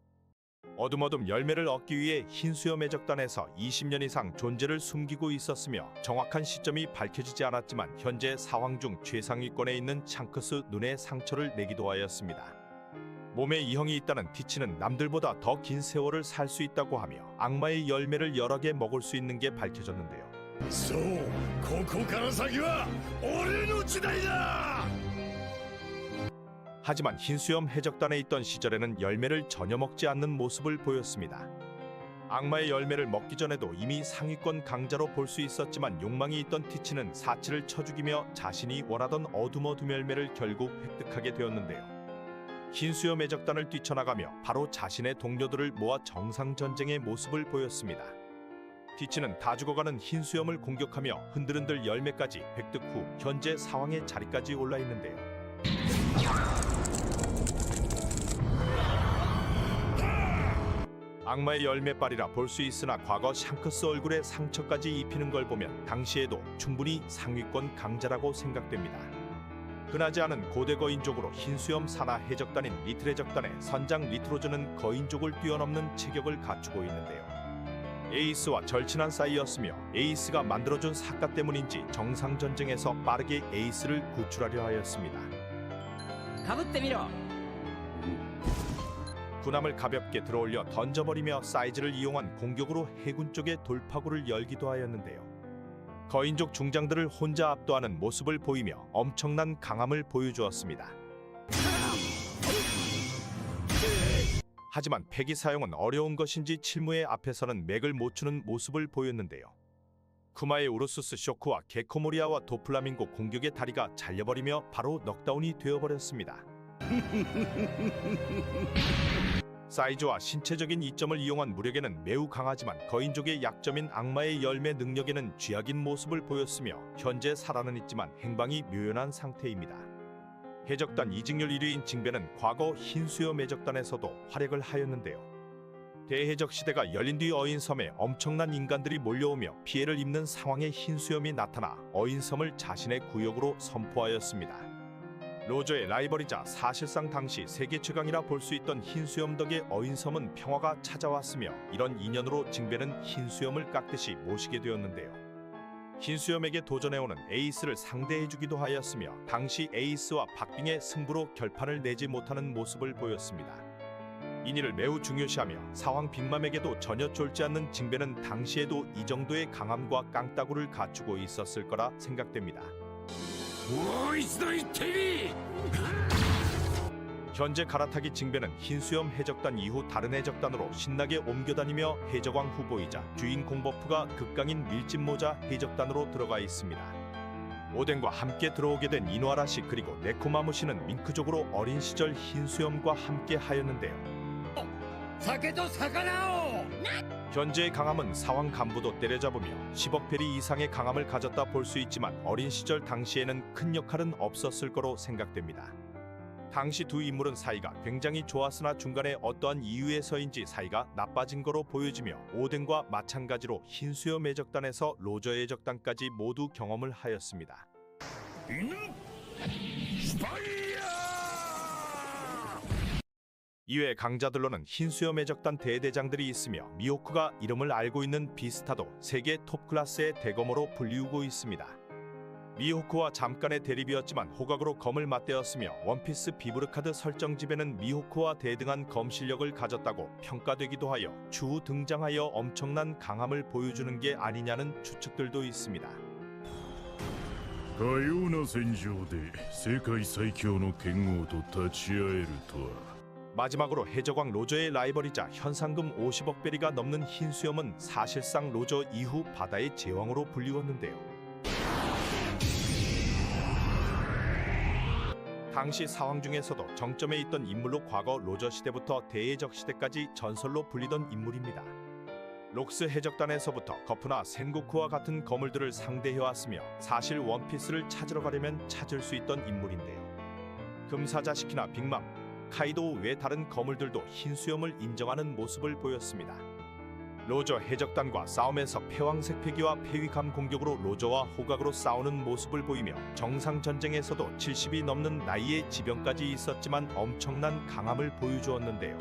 어둠어둠 열매를 얻기 위해 흰수염 해적단에서 20년 이상 존재를 숨기고 있었으며 정확한 시점이 밝혀지지 않았지만 현재 사황 중 최상위권에 있는 샹크스 눈에 상처를 내기도 하였습니다. 몸에 이형이 있다는 티치는 남들보다 더 긴 세월을 살 수 있다고 하며 악마의 열매를 여러 개 먹을 수 있는 게 밝혀졌는데요. そう、ここから先は俺の時代だ。 하지만 흰수염 해적단에 있던 시절에는 열매를 전혀 먹지 않는 모습을 보였습니다. 악마의 열매를 먹기 전에도 이미 상위권 강자로 볼 수 있었지만 욕망이 있던 티치는 사치를 쳐 죽이며 자신이 원하던 어둠어둠 열매를 결국 획득하게 되었는데요. 흰수염 해적단을 뛰쳐나가며 바로 자신의 동료들을 모아 정상전쟁의 모습을 보였습니다. 티치는 다 죽어가는 흰수염을 공격하며 흔들흔들 열매까지 획득 후 현재 사왕의 자리까지 올라 있는데요. 악마의 열매빨이라 볼 수 있으나 과거 샹크스 얼굴에 상처까지 입히는 걸 보면 당시에도 충분히 상위권 강자라고 생각됩니다. 흔하지 않은 고대 거인족으로 흰수염 산하 해적단인 리틀 해적단의 선장 리트로즈는 거인족을 뛰어넘는 체격을 갖추고 있는데요. 에이스와 절친한 사이였으며 에이스가 만들어준 사카 때문인지 정상전쟁에서 빠르게 에이스를 구출하려 하였습니다. かぶってみろ。 군함을 가볍게 들어올려 던져버리며 사이즈를 이용한 공격으로 해군 쪽의 돌파구를 열기도 하였는데요. 거인족 중장들을 혼자 압도하는 모습을 보이며 엄청난 강함을 보여주었습니다. 하지만 패기 사용은 어려운 것인지 칠무의 앞에서는 맥을 못 추는 모습을 보였는데요. 쿠마의 우르수스 쇼크와 게코모리아와 도플라밍고 공격의 다리가 잘려버리며 바로 넉다운이 되어버렸습니다. 사이즈와 신체적인 이점을 이용한 무력에는 매우 강하지만 거인족의 약점인 악마의 열매 능력에는 쥐약인 모습을 보였으며 현재 살아는 있지만 행방이 묘연한 상태입니다. 해적단 이직률 1위인 징배는 과거 흰수염 해적단에서도 활약을 하였는데요. 대해적 시대가 열린 뒤 어인섬에 엄청난 인간들이 몰려오며 피해를 입는 상황에 흰수염이 나타나 어인섬을 자신의 구역으로 선포하였습니다. 로저의 라이벌이자 사실상 당시 세계 최강이라 볼 수 있던 흰수염 덕에 어인섬은 평화가 찾아왔으며 이런 인연으로 징배는 흰수염을 깎듯이 모시게 되었는데요. 흰수염에게 도전해오는 에이스를 상대해주기도 하였으며 당시 에이스와 박빙의 승부로 결판을 내지 못하는 모습을 보였습니다. 이니를 매우 중요시하며 사황 빅맘에게도 전혀 쫄지 않는 징배는 당시에도 이 정도의 강함과 깡따구를 갖추고 있었을 거라 생각됩니다. 현재 갈아타기 징배는 흰수염 해적단 이후 다른 해적단으로 신나게 옮겨다니며 해적왕 후보이자 주인공 버프가 극강인 밀짚모자 해적단으로 들어가 있습니다. 오덴과 함께 들어오게 된 이노아라시 그리고 네코마무시는 밍크족으로 어린 시절 흰수염과 함께 하였는데요. 현재의 강함은 사왕 간부도 때려잡으며 10억 베리 이상의 강함을 가졌다 볼 수 있지만 어린 시절 당시에는 큰 역할은 없었을 거로 생각됩니다. 당시 두 인물은 사이가 굉장히 좋았으나 중간에 어떠한 이유에서인지 사이가 나빠진 거로 보여지며 오덴과 마찬가지로 흰수염 해적단에서 로저 해적단까지 모두 경험을 하였습니다. 이외 강자들로는 흰수염 해적단 대대장들이 있으며 미호크가 이름을 알고 있는 비스타도 세계 톱클래스의 대검으로 불리우고 있습니다. 미호크와 잠깐의 대립이었지만 호각으로 검을 맞대었으며 원피스 비브르카드 설정집에는 미호크와 대등한 검 실력을 가졌다고 평가되기도 하여 추후 등장하여 엄청난 강함을 보여주는 게 아니냐는 추측들도 있습니다. かような戦場で世界最強の剣豪と立ち会えるとは 마지막으로 해적왕 로저의 라이벌이자 현상금 50억 베리가 넘는 흰수염은 사실상 로저 이후 바다의 제왕으로 불리웠는데요. 당시 사왕 중에서도 정점에 있던 인물로 과거 로저 시대부터 대해적 시대까지 전설로 불리던 인물입니다. 록스 해적단에서부터 거프나 센고쿠와 같은 거물들을 상대해왔으며 사실 원피스를 찾으러 가려면 찾을 수 있던 인물인데요. 금사자시키나 빅맘, 카이도우 외 다른 거물들도 흰수염을 인정하는 모습을 보였습니다. 로저 해적단과 싸움에서 패왕색 패기와 폐위감 공격으로 로저와 호각으로 싸우는 모습을 보이며 정상 전쟁에서도 70이 넘는 나이에 지병까지 있었지만 엄청난 강함을 보여주었는데요.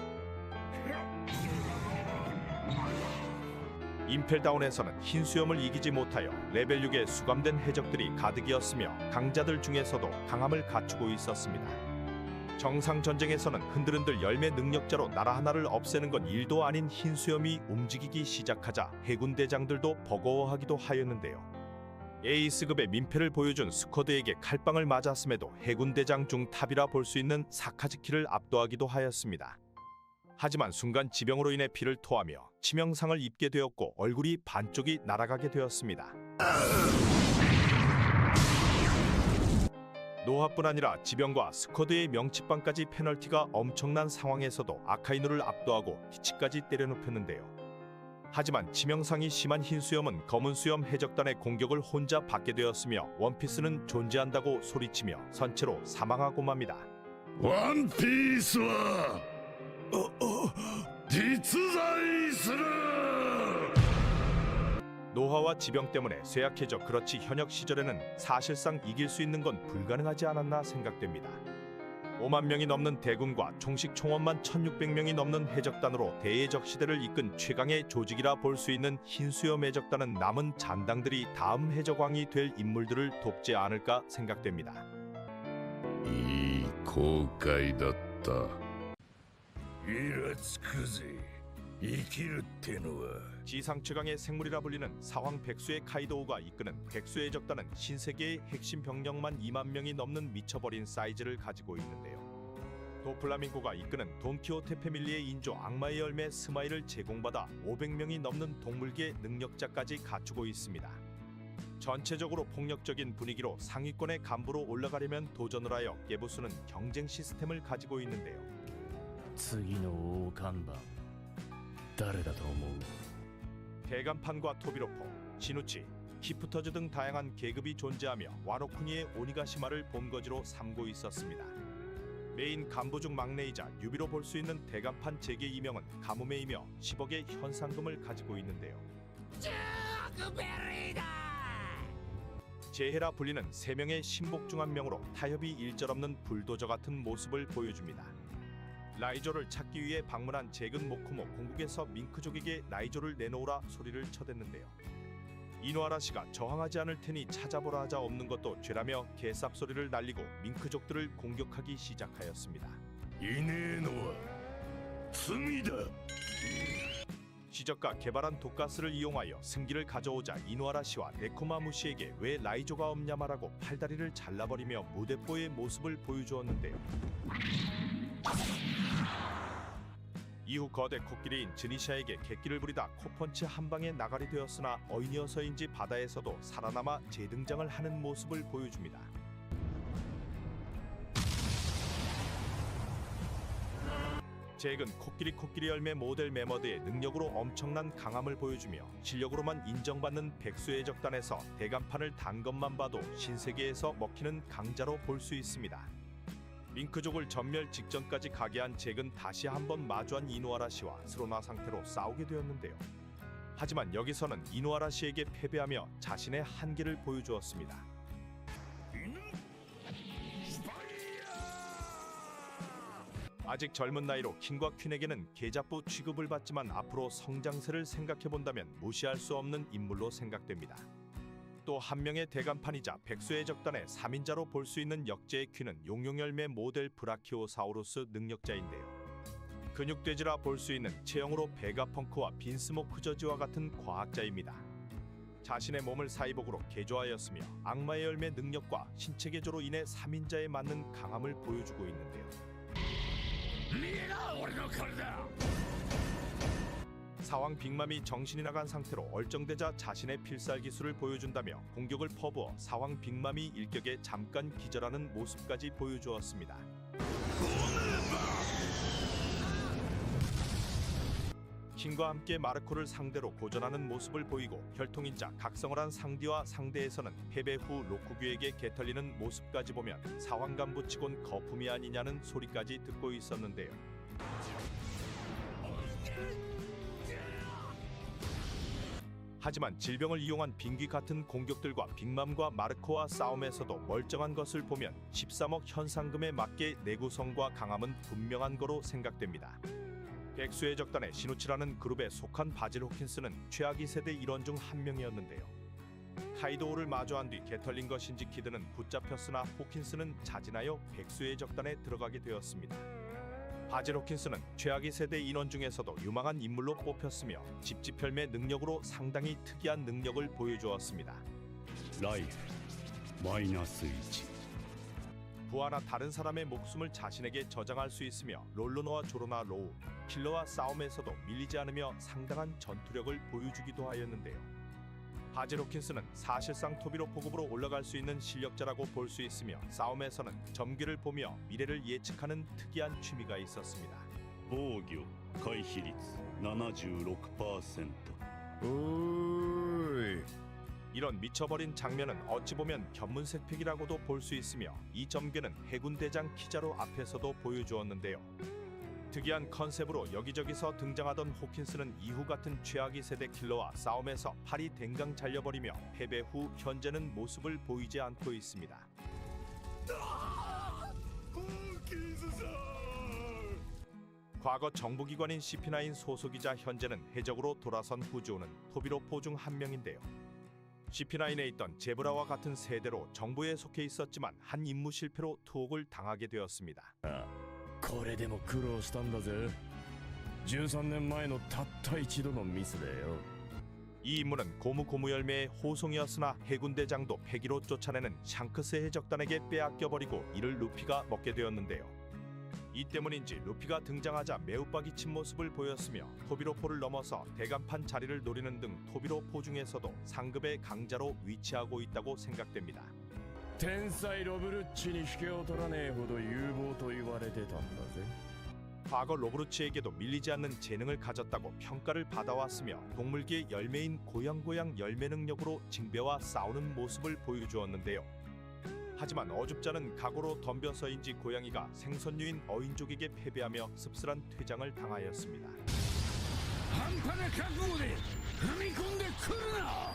임펠다운에서는 흰수염을 이기지 못하여 레벨 6에 수감된 해적들이 가득이었으며 강자들 중에서도 강함을 갖추고 있었습니다. 정상 전쟁에서는 흔들흔들 열매 능력자로 나라 하나를 없애는 건 일도 아닌 흰수염이 움직이기 시작하자 해군 대장들도 버거워하기도 하였는데요. 에이스급의 민폐를 보여준 스쿼드에게 칼빵을 맞았음에도 해군 대장 중 탑이라 볼 수 있는 사카즈키를 압도하기도 하였습니다. 하지만 순간 지병으로 인해 피를 토하며 치명상을 입게 되었고 얼굴이 반쪽이 날아가게 되었습니다. 노화뿐 아니라 지병과 스쿼드의 명치빵까지 페널티가 엄청난 상황에서도 아카이누를 압도하고 티치까지 때려눕혔는데요. 하지만 치명상이 심한 흰수염은 검은수염 해적단의 공격을 혼자 받게 되었으며 원피스는 존재한다고 소리치며 선체로 사망하고 맙니다. ワンピースは実在する 노화와 지병 때문에 쇠약해져 그렇지 현역 시절에는 사실상 이길 수 있는 건 불가능하지 않았나 생각됩니다. 5만 명이 넘는 대군과 총식 총원만 1600명이 넘는 해적단으로 대해적 시대를 이끈 최강의 조직이라 볼 수 있는 흰수염 해적단은 남은 잔당들이 다음 해적왕이 될 인물들을 돕지 않을까 생각됩니다. いい航海だった イラつくぜ生きるってのは 지상 최강의 생물이라 불리는 사황 백수의 카이도우가 이끄는 백수 해적단은 신세계의 핵심 병력만 2만 명이 넘는 미쳐버린 사이즈를 가지고 있는데요. 도플라밍고가 이끄는 돈키호테 패밀리의 인조 악마의 열매 스마일을 제공받아 500명이 넘는 동물계 능력자까지 갖추고 있습니다. 전체적으로 폭력적인 분위기로 상위권의 간부로 올라가려면 도전을 하여 깨부수는 경쟁 시스템을 가지고 있는데요. 次の王冠番誰だと思う 대간판과 토비로포, 시누치, 키프터즈 등 다양한 계급이 존재하며 와노쿠니의 오니가시마를 본거지로 삼고 있었습니다. 메인 간부 중 막내이자 유비로 볼 수 있는 대간판 제게 이명은 가뭄에이며 10억의 현상금을 가지고 있는데요. 제해라 불리는 3명의 신복 중 한 명으로 타협이 일절없는 불도저 같은 모습을 보여줍니다. 라이조를 찾기 위해 방문한 잭은 모코모 공국에서 밍크족에게 라이조를 내놓으라 소리를 쳐댔는데요. 이노하라 씨가 저항하지 않을 테니 찾아보라 하자 없는 것도 죄라며 개쌉 소리를 날리고 밍크족들을 공격하기 시작하였습니다. いねえのは罪だ 지적과 개발한 독가스를 이용하여 승기를 가져오자 이노하라 씨와 네코마무 씨에게 왜 라이조가 없냐 말하고 팔다리를 잘라버리며 무대뽀의 모습을 보여주었는데요. 이후 거대 코끼리인 즈니샤에게 객기를 부리다 코펀치 한 방에 나가리 되었으나 어인이어서인지 바다에서도 살아남아 재등장을 하는 모습을 보여줍니다. 잭은 코끼리 열매 모델 메머드의 능력으로 엄청난 강함을 보여주며 실력으로만 인정받는 백수의 적단에서 대간판을 단 것만 봐도 신세계에서 먹히는 강자로 볼 수 있습니다. 밍크족을 전멸 직전까지 가게 한 잭은 다시 한번 마주한 이노하라 씨와 스로나 상태로 싸우게 되었는데요. 하지만 여기서는 이노하라 씨에게 패배하며 자신의 한계를 보여주었습니다. 아직 젊은 나이로 킹과 퀸에게는 계잡부 취급을 받지만 앞으로 성장세를 생각해본다면 무시할 수 없는 인물로 생각됩니다. 또 한 명의 대간판이자 백수의 적단의 3인자로 볼 수 있는 역제의 퀸은 용용열매 모델 브라키오사우루스 능력자인데요. 근육돼지라 볼 수 있는 체형으로 베가펑크와 빈스모크저지와 같은 과학자입니다. 자신의 몸을 사이복으로 개조하였으며 악마의 열매 능력과 신체 개조로 인해 3인자에 맞는 강함을 보여주고 있는데요. 사왕 빅맘이 정신이 나간 상태로 얼쩡대자 자신의 필살 기술을 보여준다며 공격을 퍼부어 사왕 빅맘이 일격에 잠깐 기절하는 모습까지 보여주었습니다. 킹과 함께 마르코를 상대로 고전하는 모습을 보이고 혈통인자 각성을 한 상디와 상대에서는 패배 후 로쿠규에게 개털리는 모습까지 보면 사왕간부치곤 거품이 아니냐는 소리까지 듣고 있었는데요. 하지만 질병을 이용한 빙귀 같은 공격들과 빅맘과 마르코와 싸움에서도 멀쩡한 것을 보면 13억 현상금에 맞게 내구성과 강함은 분명한 거로 생각됩니다. 백수의 적단의 시누치라는 그룹에 속한 바질 호킨스는 최악의 세대 일원 중 한 명이었는데요. 카이도우를 마주한 뒤 개털린 것인지 키드는 붙잡혔으나 호킨스는 자진하여 백수의 적단에 들어가게 되었습니다. 바질 호킨스는 최악의 세대 인원 중에서도 유망한 인물로 뽑혔으며 집지펼매 능력으로 상당히 특이한 능력을 보여주었습니다. 라이프 마이너스 1 부하나 다른 사람의 목숨을 자신에게 저장할 수 있으며 롤로노와 조로나 로우, 킬러와 싸움에서도 밀리지 않으며 상당한 전투력을 보여주기도 하였는데요. 바질 호킨스는 사실상 토비로 포급으로 올라갈 수 있는 실력자라고 볼 수 있으며 싸움에서는 점괘를 보며 미래를 예측하는 특이한 취미가 있었습니다. 防御回避率 76%。 おーい 이런 미쳐버린 장면은 어찌 보면 견문색픽이라고도 볼 수 있으며 이 점괘는 해군 대장 키자로 앞에서도 보여주었는데요. 특이한 컨셉으로 여기저기서 등장하던 호킨스는 이후 같은 최악의 세대 킬러와 싸움에서 팔이 댕강 잘려버리며 패배 후 현재는 모습을 보이지 않고 있습니다. 과거 정부기관인 CP9 소속이자 현재는 해적으로 돌아선 후지오는 토비로포 중 한 명인데요. CP9에 있던 제브라와 같은 세대로 정부에 속해 있었지만 한 임무 실패로 투옥을 당하게 되었습니다. これでも苦労したんだぜ13年前のたった一度のミスでよ 이 임무는 고무고무 열매의 호송이었으나 해군 대장도 패기로 쫓아내는 샹크스 해적단에게 빼앗겨버리고 이를 루피가 먹게 되었는데요. 이 때문인지 루피가 등장하자 매우 빠기친 모습을 보였으며 토비로포를 넘어서 대간판 자리를 노리는 등 토비로포 중에서도 상급의 강자로 위치하고 있다고 생각됩니다. 天才ロブルッチに引けを取らねえほど有望と言われてたんだぜ 과거 로브루치에게도 밀리지 않는 재능을 가졌다고 평가를 받아왔으며 동물계의 열매인 고양고양 열매 능력으로 징배와 싸우는 모습을 보여주었는데요. 하지만 어줍잖은 각오로 덤벼서인지 고양이가 생선류인 어인족에게 패배하며 씁쓸한 퇴장을 당하였습니다. 半端な覚悟で踏み込んでくるな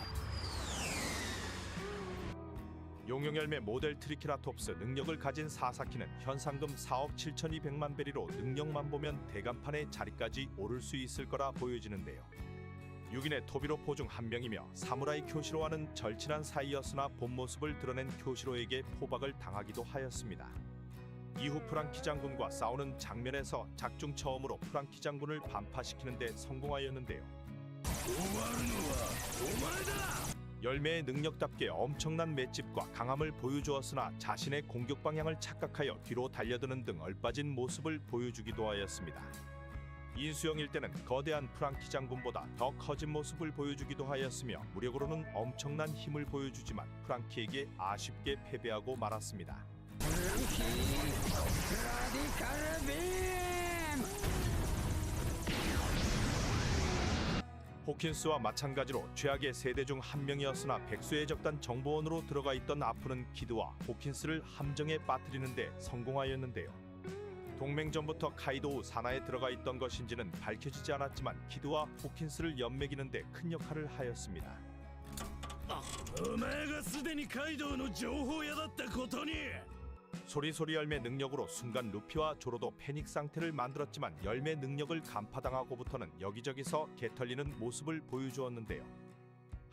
용용열매 모델 트리케라톱스 능력을 가진 사사키는 현상금 4억 7,200만 베리로 능력만 보면 대간판의 자리까지 오를 수 있을 거라 보여지는데요. 6인의 토비로포 중 한 명이며 사무라이 쿄시로와는 절친한 사이였으나 본 모습을 드러낸 쿄시로에게 포박을 당하기도 하였습니다. 이후 프랑키 장군과 싸우는 장면에서 작중 처음으로 프랑키 장군을 반파시키는 데 성공하였는데요. 열매의 능력답게 엄청난 맷집과 강함을 보여주었으나 자신의 공격 방향을 착각하여 뒤로 달려드는 등 얼빠진 모습을 보여주기도 하였습니다. 인수형일 때는 거대한 프랑키 장군보다 더 커진 모습을 보여주기도 하였으며 무력으로는 엄청난 힘을 보여주지만 프랑키에게 아쉽게 패배하고 말았습니다. 호킨스와 마찬가지로 최악의 세대 중 한 명이었으나 백수의 적단 정보원으로 들어가 있던 아프는 키드와 호킨스를 함정에 빠뜨리는 데 성공하였는데요. 동맹전부터 카이도우 산하에 들어가 있던 것인지는 밝혀지지 않았지만 키드와 호킨스를 연맥이는 데 큰 역할을 하였습니다. お前がすでにカイドウの情報屋だったことに 소리소리 열매 능력으로 순간 루피와 조로도 패닉 상태를 만들었지만 열매 능력을 간파당하고부터는 여기저기서 개털리는 모습을 보여주었는데요.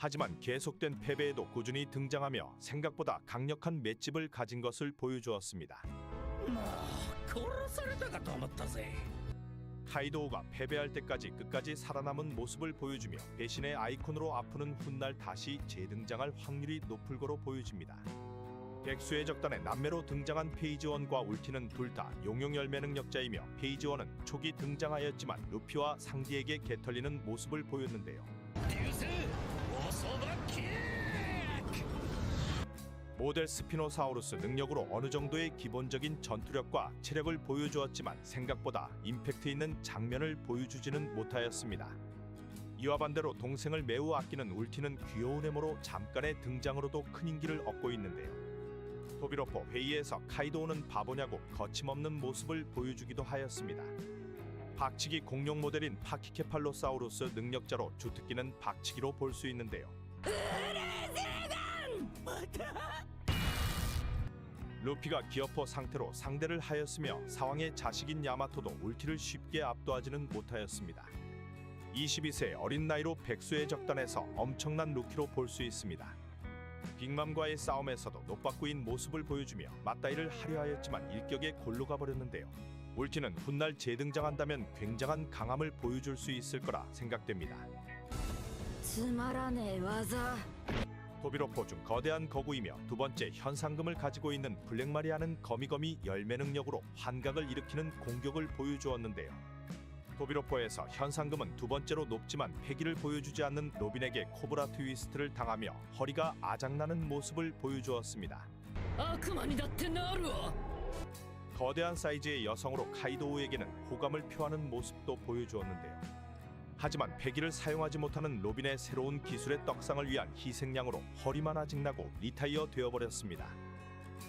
하지만 계속된 패배에도 꾸준히 등장하며 생각보다 강력한 맷집을 가진 것을 보여주었습니다. 殺されたかと思ったぜ 카이도우가 패배할 때까지 끝까지 살아남은 모습을 보여주며 배신의 아이콘으로 아프는 훗날 다시 재등장할 확률이 높을 거로 보여집니다. 백수의 적단에 남매로 등장한 페이지원과 울티는 둘 다 용용 열매 능력자이며 페이지원은 초기 등장하였지만 루피와 상디에게 개털리는 모습을 보였는데요. 流星おそばキック 모델 스피노사우루스 능력으로 어느 정도의 기본적인 전투력과 체력을 보여주었지만 생각보다 임팩트 있는 장면을 보여주지는 못하였습니다. 이와 반대로 동생을 매우 아끼는 울티는 귀여운 외모로 잠깐의 등장으로도 큰 인기를 얻고 있는데요. 토비로포 회의에서 카이도우는 바보냐고 거침없는 모습을 보여주기도 하였습니다. 박치기 공룡 모델인 파키케팔로사우루스 능력자로 주특기는 박치기로 볼 수 있는데요. 루피가 기어포 상태로 상대를 하였으며 사왕의 자식인 야마토도 울티를 쉽게 압도하지는 못하였습니다. 22세 어린 나이로 백수의 적단에서 엄청난 루키로 볼 수 있습니다. 빅맘과의 싸움에서도 노빠꾸인 모습을 보여주며 맞다이를 하려 하였지만 일격에 골로 가버렸는데요. 울티는 훗날 재등장한다면 굉장한 강함을 보여줄 수 있을 거라 생각됩니다. つまらねえ技 토비로포 중 거대한 거구이며 두 번째 현상금을 가지고 있는 블랙마리아는 거미거미 열매 능력으로 환각을 일으키는 공격을 보여주었는데요. 토비로포에서 현상금은 두 번째로 높지만 패기를 보여주지 않는 로빈에게 코브라 트위스트를 당하며 허리가 아작나는 모습을 보여주었습니다. 悪魔にだってなるわ 거대한 사이즈의 여성으로 카이도우에게는 호감을 표하는 모습도 보여주었는데요. 하지만 패기를 사용하지 못하는 로빈의 새로운 기술의 떡상을 위한 희생양으로 허리만 아직나고 리타이어 되어버렸습니다.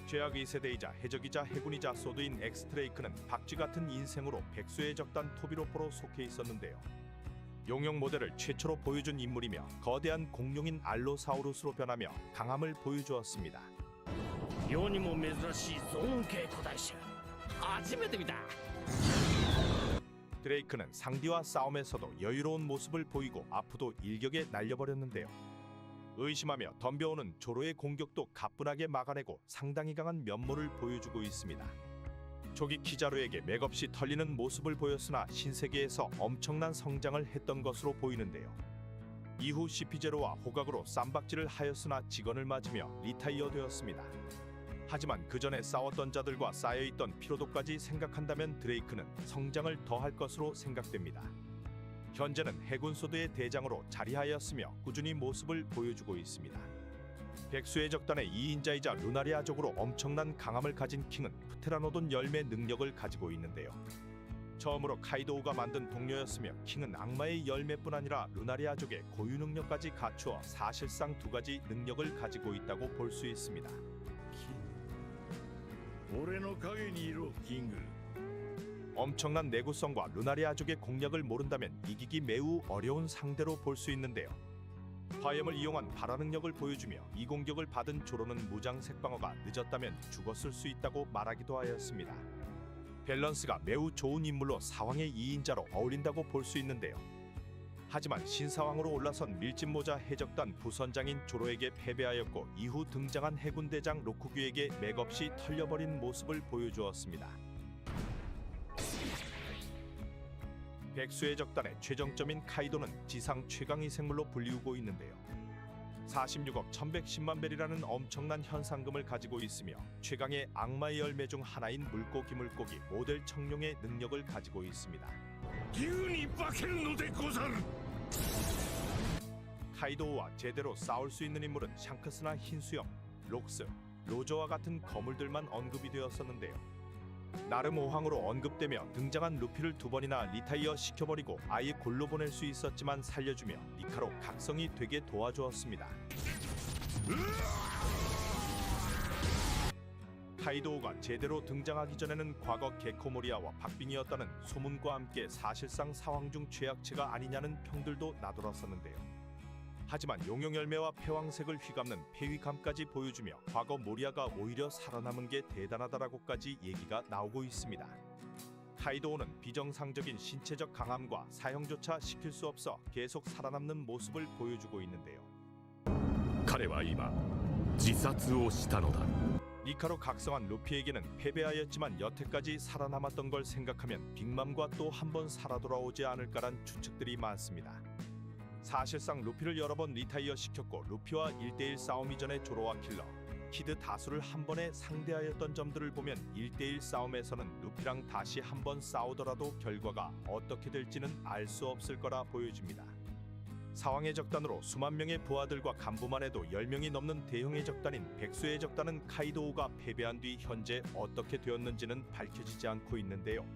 죄악 2세대이자 해적이자 해군이자 소드인 엑스트레이크는 박쥐 같은 인생으로 백수의 적단 토비로포로 속해 있었는데요. 용용 모델을 최초로 보여준 인물이며 거대한 공룡인 알로사우루스로 변하며 강함을 보여주었습니다. 世にも珍しいゾーン系古代種初めて見た 드레이크는 상디와 싸움에서도 여유로운 모습을 보이고 아프도 일격에 날려버렸는데요. 의심하며 덤벼오는 조로의 공격도 가뿐하게 막아내고 상당히 강한 면모를 보여주고 있습니다. 초기 키자루에게 맥없이 털리는 모습을 보였으나 신세계에서 엄청난 성장을 했던 것으로 보이는데요. 이후 CP0와 호각으로 쌈박질을 하였으나 직언을 맞으며 리타이어 되었습니다. 하지만 그 전에 싸웠던 자들과 쌓여있던 피로도까지 생각한다면 드레이크는 성장을 더할 것으로 생각됩니다. 현재는 해군 소드의 대장으로 자리하였으며 꾸준히 모습을 보여주고 있습니다. 백수의 적단의 2인자이자 루나리아족으로 엄청난 강함을 가진 킹은 프테라노돈 열매 능력을 가지고 있는데요. 처음으로 카이도우가 만든 동료였으며 킹은 악마의 열매뿐 아니라 루나리아족의 고유 능력까지 갖추어 사실상 두 가지 능력을 가지고 있다고 볼 수 있습니다. 俺の影にいろキング 엄청난 내구성과 루나리아족의 공략을 모른다면 이기기 매우 어려운 상대로 볼 수 있는데요. 화염을 이용한 발화 능력을 보여주며 이 공격을 받은 조로는 무장색 방어가 늦었다면 죽었을 수 있다고 말하기도 하였습니다. 밸런스가 매우 좋은 인물로 사왕의 2인자로 어울린다고 볼 수 있는데요. 하지만 신사왕으로 올라선 밀짚모자 해적단 부선장인 조로에게 패배하였고 이후 등장한 해군대장 로쿠규에게 맥없이 털려버린 모습을 보여주었습니다. 백수의 적단의 최정점인 카이도는 지상 최강의 생물로 불리우고 있는데요. 46억 1110만 벨이라는 엄청난 현상금을 가지고 있으며 최강의 악마의 열매 중 하나인 물고기 모델 청룡의 능력을 가지고 있습니다. 竜に化けるのでござる 카이도우와 제대로 싸울 수 있는 인물은 샹크스나 흰수염, 록스, 로저와 같은 거물들만 언급이 되었었는데요. 나름 5황으로 언급되며 등장한 루피를 두 번이나 리타이어 시켜버리고 아예 골로 보낼 수 있었지만 살려주며 니카로 각성이 되게 도와주었습니다. 카이도우가 제대로 등장하기 전에는 과거 게코모리아와 박빙이었다는 소문과 함께 사실상 사왕 중 최약체가 아니냐는 평들도 나돌았었는데요. 하지만 용용열매와 패왕색을 휘감는 패위감까지 보여주며 과거 모리아가 오히려 살아남은 게 대단하다라고까지 얘기가 나오고 있습니다. 카이도우는 비정상적인 신체적 강함과 사형조차 시킬 수 없어 계속 살아남는 모습을 보여주고 있는데요. 彼は今自殺をしたのだ。 니카로 각성한 루피에게는 패배하였지만 여태까지 살아남았던 걸 생각하면 빅맘과 또 한 번 살아 돌아오지 않을까란 추측들이 많습니다. 사실상 루피를 여러 번 리타이어 시켰고 루피와 1대1 싸움 이전에 조로와 킬러, 키드 다수를 한 번에 상대하였던 점들을 보면 1대1 싸움에서는 루피랑 다시 한 번 싸우더라도 결과가 어떻게 될지는 알 수 없을 거라 보여집니다. 사왕의 적단으로 수만 명의 부하들과 간부만 해도 10명이 넘는 대형의 적단인 백수의 적단은 카이도우가 패배한 뒤 현재 어떻게 되었는지는 밝혀지지 않고 있는데요.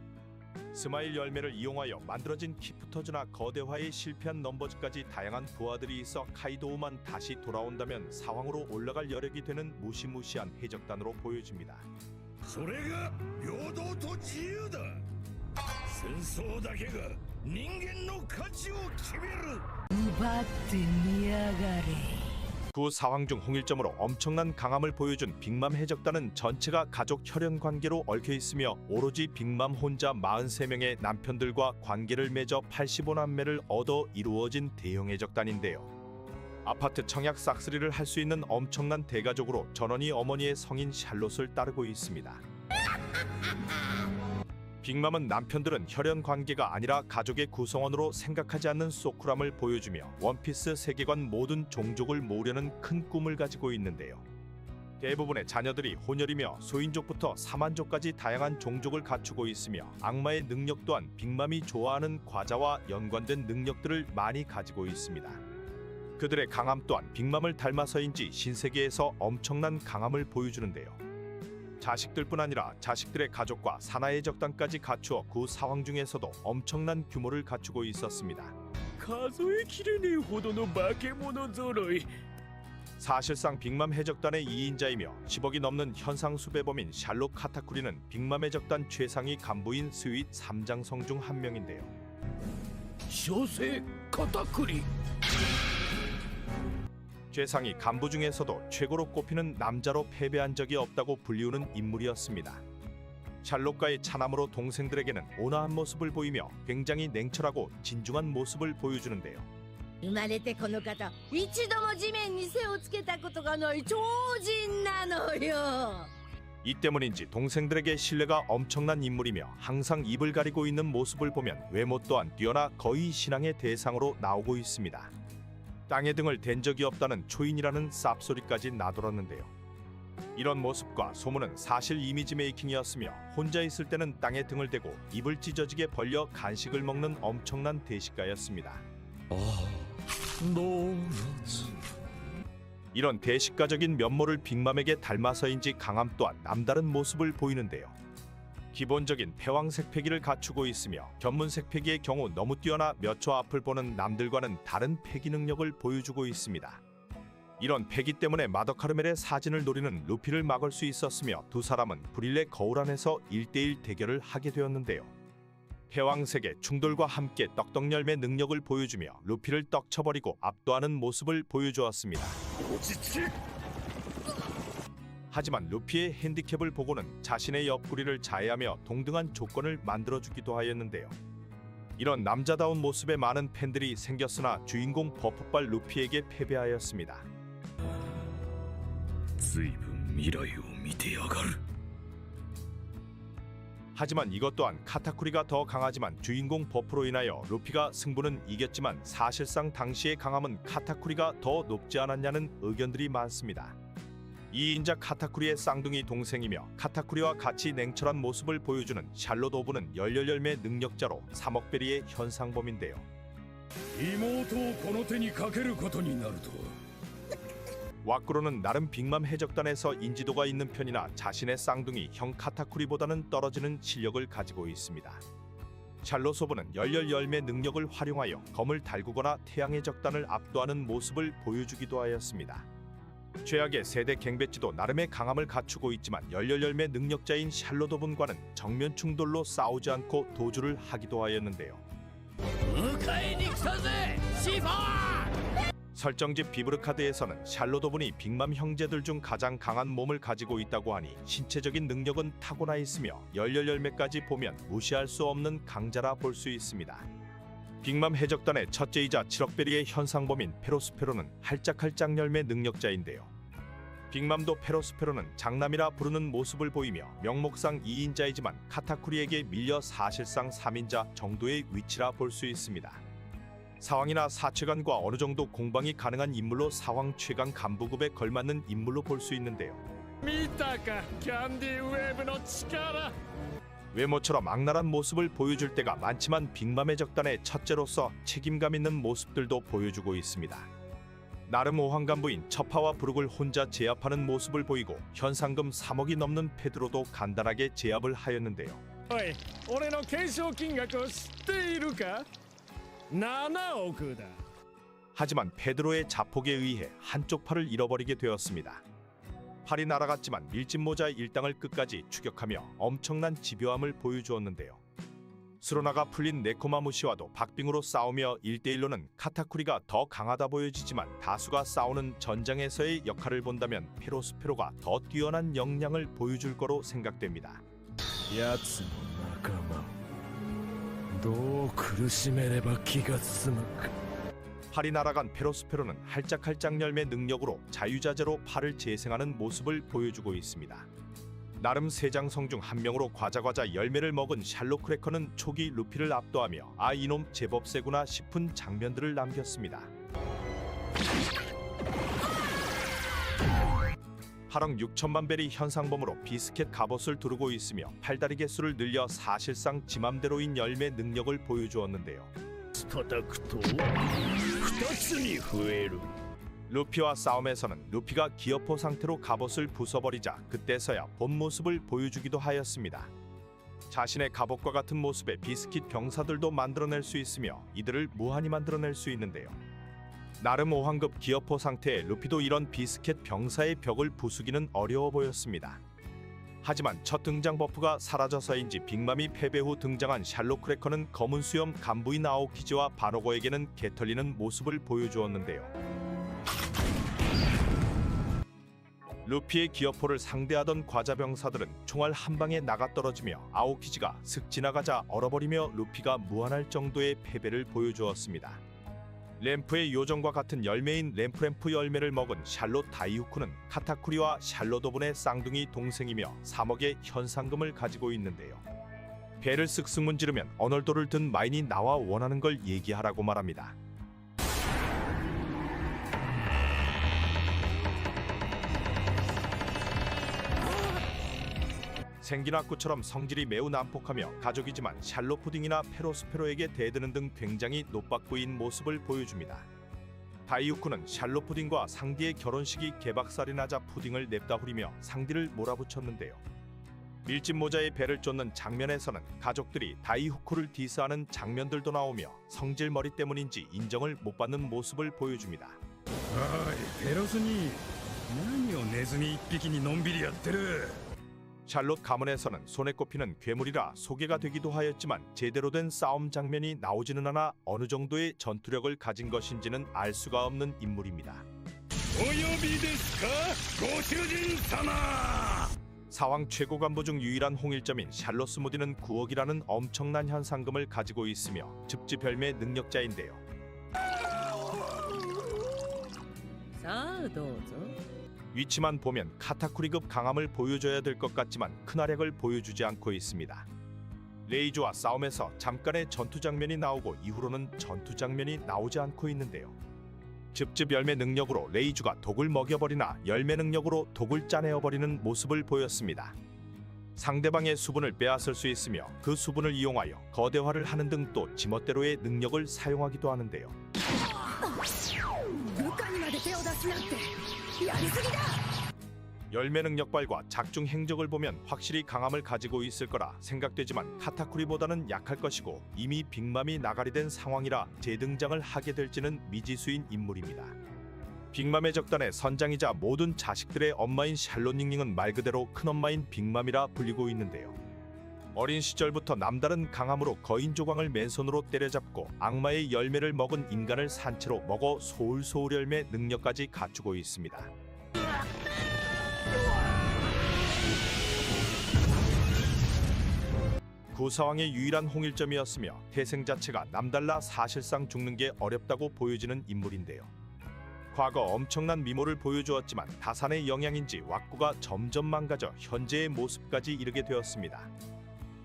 스마일 열매를 이용하여 만들어진 키프터즈나 거대화에 실패한 넘버즈까지 다양한 부하들이 있어 카이도우만 다시 돌아온다면 사왕으로 올라갈 여력이 되는 무시무시한 해적단으로 보여집니다. それが平等と自由だ。戦争だけが人間の価値を決める。 구 사왕 중 홍일점으로 엄청난 강함을 보여준 빅맘 해적단은 전체가 가족 혈연 관계로 얽혀 있으며 오로지 빅맘 혼자 43명의 남편들과 관계를 맺어 85남매를 얻어 이루어진 대형 해적단인데요. 아파트 청약 싹쓸이를 할 수 있는 엄청난 대가족으로 전원이 어머니의 성인 샬롯을 따르고 있습니다. 빅맘은 남편들은 혈연 관계가 아니라 가족의 구성원으로 생각하지 않는 소쿠람을 보여주며 원피스 세계관 모든 종족을 모으려는 큰 꿈을 가지고 있는데요. 대부분의 자녀들이 혼혈이며 소인족부터 사만족까지 다양한 종족을 갖추고 있으며 악마의 능력 또한 빅맘이 좋아하는 과자와 연관된 능력들을 많이 가지고 있습니다. 그들의 강함 또한 빅맘을 닮아서인지 신세계에서 엄청난 강함을 보여주는데요. 자식들뿐 아니라 자식들의 가족과 사나이의 적단까지 갖추어 구 사왕 중에서도 엄청난 규모를 갖추고 있었습니다. 数えきれねえほどの化け物揃い。 사실상 빅맘 해적단의 2인자이며 10억이 넘는 현상 수배범인 샬롯 카타쿠리는 빅맘 해적단 최상위 간부인 스윗 3장성 중 한 명인데요. 小生片栗 최상위 간부 중에서도 최고로 꼽히는 남자로 패배한 적이 없다고 불리우는 인물이었습니다. 샬롯과의 차남으로 동생들에게는 온화한 모습을 보이며 굉장히 냉철하고 진중한 모습을 보여주는데요. 生まれてこの方一度も地面に背をつけたことがない超人なのよ。 이 때문인지 동생들에게 신뢰가 엄청난 인물이며 항상 입을 가리고 있는 모습을 보면 외모 또한 뛰어나 거의 신앙의 대상으로 나오고 있습니다. 땅에 등을 댄 적이 없다는 초인이라는 쌉소리까지 나돌았는데요. 이런 모습과 소문은 사실 이미지 메이킹이었으며 혼자 있을 때는 땅에 등을 대고 입을 찢어지게 벌려 간식을 먹는 엄청난 대식가였습니다. 이런 대식가적인 면모를 빅맘에게 닮아서인지 강함 또한 남다른 모습을 보이는데요. 기본적인 패왕색 패기를 갖추고 있으며 견문색 패기의 경우 너무 뛰어나 몇 초 앞을 보는 남들과는 다른 패기 능력을 보여주고 있습니다. 이런 패기 때문에 마더카르멜의 사진을 노리는 루피를 막을 수 있었으며 두 사람은 브릴레 거울 안에서 1대1 대결을 하게 되었는데요. 패왕색의 충돌과 함께 떡떡열매 능력을 보여주며 루피를 떡쳐버리고 압도하는 모습을 보여주었습니다. 하지만 루피의 핸디캡을 보고는 자신의 옆구리를 자해하며 동등한 조건을 만들어주기도 하였는데요. 이런 남자다운 모습에 많은 팬들이 생겼으나 주인공 버프발 루피에게 패배하였습니다. 随分未来を見てやがる。 하지만 이것 또한 카타쿠리가 더 강하지만 주인공 버프로 인하여 루피가 승부는 이겼지만 사실상 당시의 강함은 카타쿠리가 더 높지 않았냐는 의견들이 많습니다. 2인자 카타쿠리의 쌍둥이 동생이며 카타쿠리와 같이 냉철한 모습을 보여주는 샬롯 오브는 열렬열매 능력자로 3억 베리의 현상범인데요. 妹をこの手にかけることになると。 와꾸로는 나름 빅맘 해적단에서 인지도가 있는 편이나 자신의 쌍둥이 형 카타쿠리보다는 떨어지는 실력을 가지고 있습니다. 샬롯 오브는 열렬열매 능력을 활용하여 검을 달구거나 태양의 적단을 압도하는 모습을 보여주기도 하였습니다. 최악의 세대 갱배지도 나름의 강함을 갖추고 있지만 열렬열매 능력자인 샬롯 오븐과는 정면 충돌로 싸우지 않고 도주를 하기도 하였는데요. 설정집 비브르카드에서는 샬롯 오븐이 빅맘 형제들 중 가장 강한 몸을 가지고 있다고 하니 신체적인 능력은 타고나 있으며 열렬열매까지 보면 무시할 수 없는 강자라 볼 수 있습니다. 빅맘 해적단의 첫째이자 7억베리의 현상범인 페로스페로는 할짝할짝 열매 능력자인데요. 빅맘도 페로스페로는 장남이라 부르는 모습을 보이며 명목상 2인자이지만 카타쿠리에게 밀려 사실상 3인자 정도의 위치라 볼 수 있습니다. 사왕이나 사최간과 어느 정도 공방이 가능한 인물로 사왕 최강 간부급에 걸맞는 인물로 볼 수 있는데요. 見たかキャンディウェーブの力 외모처럼 악랄한 모습을 보여줄 때가 많지만 빅맘의 적단의 첫째로서 책임감 있는 모습들도 보여주고 있습니다. 나름 오한간부인 처파와 브룩을 혼자 제압하는 모습을 보이고 현상금 3억이 넘는 페드로도 간단하게 제압을 하였는데요. おい俺の懸賞金額を知っているか7億だ 하지만 페드로의 자폭에 의해 한쪽 팔을 잃어버리게 되었습니다. 팔이 날아갔지만 밀짚모자의 일당을 끝까지 추격하며 엄청난 집요함을 보여주었는데요. 수로나가 풀린 네코마무시와도 박빙으로 싸우며 1대1로는 카타쿠리가 더 강하다 보여지지만 다수가 싸우는 전장에서의 역할을 본다면 페로스페로가 더 뛰어난 역량을 보여줄 거로 생각됩니다. 奴の仲間をどう苦しめれば気が済むか 팔이 날아간 페로스페로는 할짝할짝 열매 능력으로 자유자재로 팔을 재생하는 모습을 보여주고 있습니다. 나름 세장성 중 한 명으로 과자과자 열매를 먹은 샬롯 크래커는 초기 루피를 압도하며 아 이놈 제법 세구나 싶은 장면들을 남겼습니다. 8억 6천만 벨이 현상범으로 비스켓 갑옷을 두르고 있으며 팔다리 개수를 늘려 사실상 지맘대로인 열매 능력을 보여주었는데요. 叩くと2つに増える 루피와 싸움에서는 루피가 기어포 상태로 갑옷을 부숴버리자 그때서야 본 모습을 보여주기도 하였습니다. 자신의 갑옷과 같은 모습의 비스킷 병사들도 만들어낼 수 있으며 이들을 무한히 만들어낼 수 있는데요. 나름 5환급 기어포 상태의 루피도 이런 비스켓 병사의 벽을 부수기는 어려워 보였습니다. 하지만 첫 등장 버프가 사라져서인지 빅맘이 패배 후 등장한 샬롯 크래커는 검은 수염 간부인 아오키즈와 바로거에게는 개털리는 모습을 보여주었는데요. 루피의 기어포를 상대하던 과자병사들은 총알 한 방에 나가떨어지며 아오키즈가 슥 지나가자 얼어버리며 루피가 무한할 정도의 패배를 보여주었습니다. 램프의 요정과 같은 열매인 램프 열매를 먹은 샬롯 다이후쿠는 카타쿠리와 샬롯오븐의 쌍둥이 동생이며 3억의 현상금을 가지고 있는데요. 배를 쓱쓱 문지르면 언얼도를 든 마인이 나와 원하는 걸 얘기하라고 말합니다. 생긴 악구처럼 성질이 매우 난폭하며 가족이지만 샬롯 푸딩이나 페로스페로에게 대드는 등 굉장히 노박부인 모습을 보여줍니다. 다이후쿠는 샬롯 푸딩과 상디의 결혼식이 개박살이 나자 푸딩을 냅다 후리며 상디를 몰아붙였는데요. 밀짚모자의 배를 쫓는 장면에서는 가족들이 다이후쿠를 디스하는 장면들도 나오며 성질머리 때문인지 인정을 못 받는 모습을 보여줍니다. おいペロスに何をネズミ一匹にのんびりやってる 샬롯 가문에서는 손에 꼽히는 괴물이라 소개가 되기도 하였지만 제대로 된 싸움 장면이 나오지는 않아 어느 정도의 전투력을 가진 것인지는 알 수가 없는 인물입니다. お呼びですかご主人様 사왕 최고 간부 중 유일한 홍일점인 샬롯 스무디는 9억이라는 엄청난 현상금을 가지고 있으며 즙지별매 능력자인데요. さあどうぞ 위치만 보면 카타쿠리급 강함을 보여줘야 될 것 같지만 큰 활약을 보여주지 않고 있습니다. 레이즈와 싸움에서 잠깐의 전투 장면이 나오고 이후로는 전투 장면이 나오지 않고 있는데요. 즙즙 열매 능력으로 레이즈가 독을 먹여버리나 열매 능력으로 독을 짜내어버리는 모습을 보였습니다. 상대방의 수분을 빼앗을 수 있으며 그 수분을 이용하여 거대화를 하는 등 또 지멋대로의 능력을 사용하기도 하는데요. 部下にまで手を出すなんてやりすぎだ 열매 능력발과 작중 행적을 보면 확실히 강함을 가지고 있을 거라 생각되지만 카타쿠리보다는 약할 것이고 이미 빅맘이 나가리 된 상황이라 재등장을 하게 될지는 미지수인 인물입니다. 빅맘의 적단의 선장이자 모든 자식들의 엄마인 샬롯 닝닝은 말 그대로 큰엄마인 빅맘이라 불리고 있는데요. 어린 시절부터 남다른 강함으로 거인 조광을 맨손으로 때려잡고 악마의 열매를 먹은 인간을 산채로 먹어 소울소울 열매 능력까지 갖추고 있습니다. 구사왕의 유일한 홍일점이었으며 태생 자체가 남달라 사실상 죽는 게 어렵다고 보여지는 인물인데요. 과거 엄청난 미모를 보여주었지만 다산의 영향인지 왁구가 점점 망가져 현재의 모습까지 이르게 되었습니다.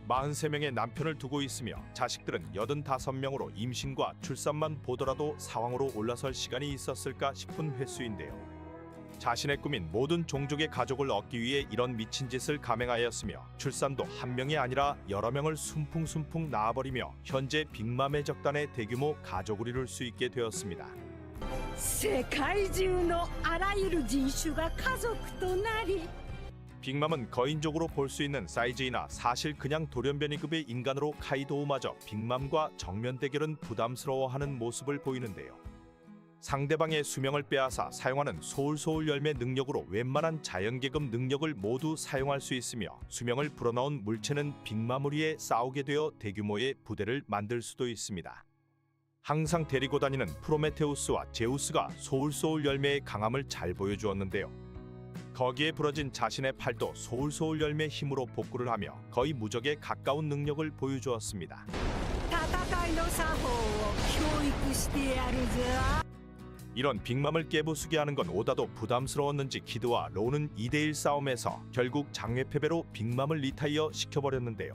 43명의 남편을 두고 있으며 자식들은 85명으로 임신과 출산만 보더라도 사왕으로 올라설 시간이 있었을까 싶은 횟수인데요. 자신의 꿈인 모든 종족의 가족을 얻기 위해 이런 미친 짓을 감행하였으며 출산도 한 명이 아니라 여러 명을 순풍순풍 낳아버리며 현재 빅맘의 적단의 대규모 가족을 이룰 수 있게 되었습니다. 世界中のあらゆる人種が家族となり 빅맘은 거인족으로 볼 수 있는 사이즈이나 사실 그냥 돌연변이급의 인간으로 카이도우마저 빅맘과 정면 대결은 부담스러워하는 모습을 보이는데요. 상대방의 수명을 빼앗아 사용하는 소울소울 열매 능력으로 웬만한 자연계급 능력을 모두 사용할 수 있으며 수명을 불어넣은 물체는 빅마무리에 싸우게 되어 대규모의 부대를 만들 수도 있습니다. 항상 데리고 다니는 프로메테우스와 제우스가 소울소울 열매의 강함을 잘 보여주었는데요. 거기에 부러진 자신의 팔도 소울소울 열매 힘으로 복구를 하며 거의 무적에 가까운 능력을 보여주었습니다. 戦いの作法を教育してやるぞ 이런 빅맘을 깨부수게 하는 건 오다도 부담스러웠는지 키드와 로우는 2대1 싸움에서 결국 장외 패배로 빅맘을 리타이어 시켜버렸는데요.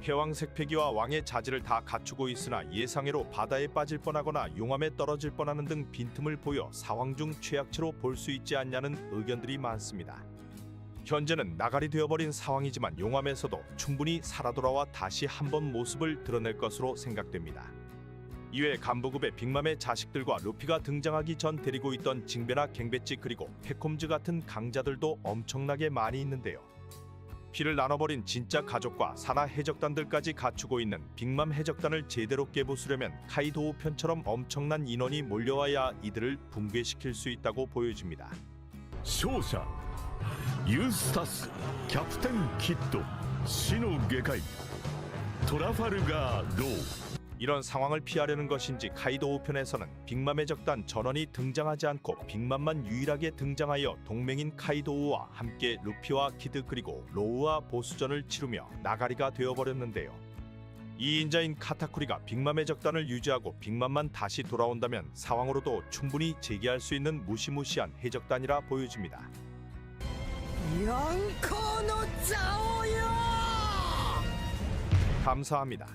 해왕색 패기와 왕의 자질을 다 갖추고 있으나 예상외로 바다에 빠질 뻔하거나 용암에 떨어질 뻔하는 등 빈틈을 보여 사왕 중 최악체로 볼 수 있지 않냐는 의견들이 많습니다. 현재는 나갈이 되어버린 상황이지만 용암에서도 충분히 살아 돌아와 다시 한번 모습을 드러낼 것으로 생각됩니다. 이외 간부급의 빅맘의 자식들과 루피가 등장하기 전 데리고 있던 징베나 갱배지 그리고 페콤즈 같은 강자들도 엄청나게 많이 있는데요. 피를 나눠버린 진짜 가족과 산하 해적단들까지 갖추고 있는 빅맘 해적단을 제대로 깨부수려면 카이도우 편처럼 엄청난 인원이 몰려와야 이들을 붕괴시킬 수 있다고 보여집니다. 勝者ユースタスキャプテンキッド死の外科医トラファルガー・ロー 이런 상황을 피하려는 것인지 카이도우 편에서는 빅맘의 적단 전원이 등장하지 않고 빅맘만 유일하게 등장하여 동맹인 카이도우와 함께 루피와 키드 그리고 로우와 보수전을 치르며 나가리가 되어버렸는데요. 2인자인 카타쿠리가 빅맘의 적단을 유지하고 빅맘만 다시 돌아온다면 상황으로도 충분히 재기할 수 있는 무시무시한 해적단이라 보여집니다. 四皇の座をよ 감사합니다.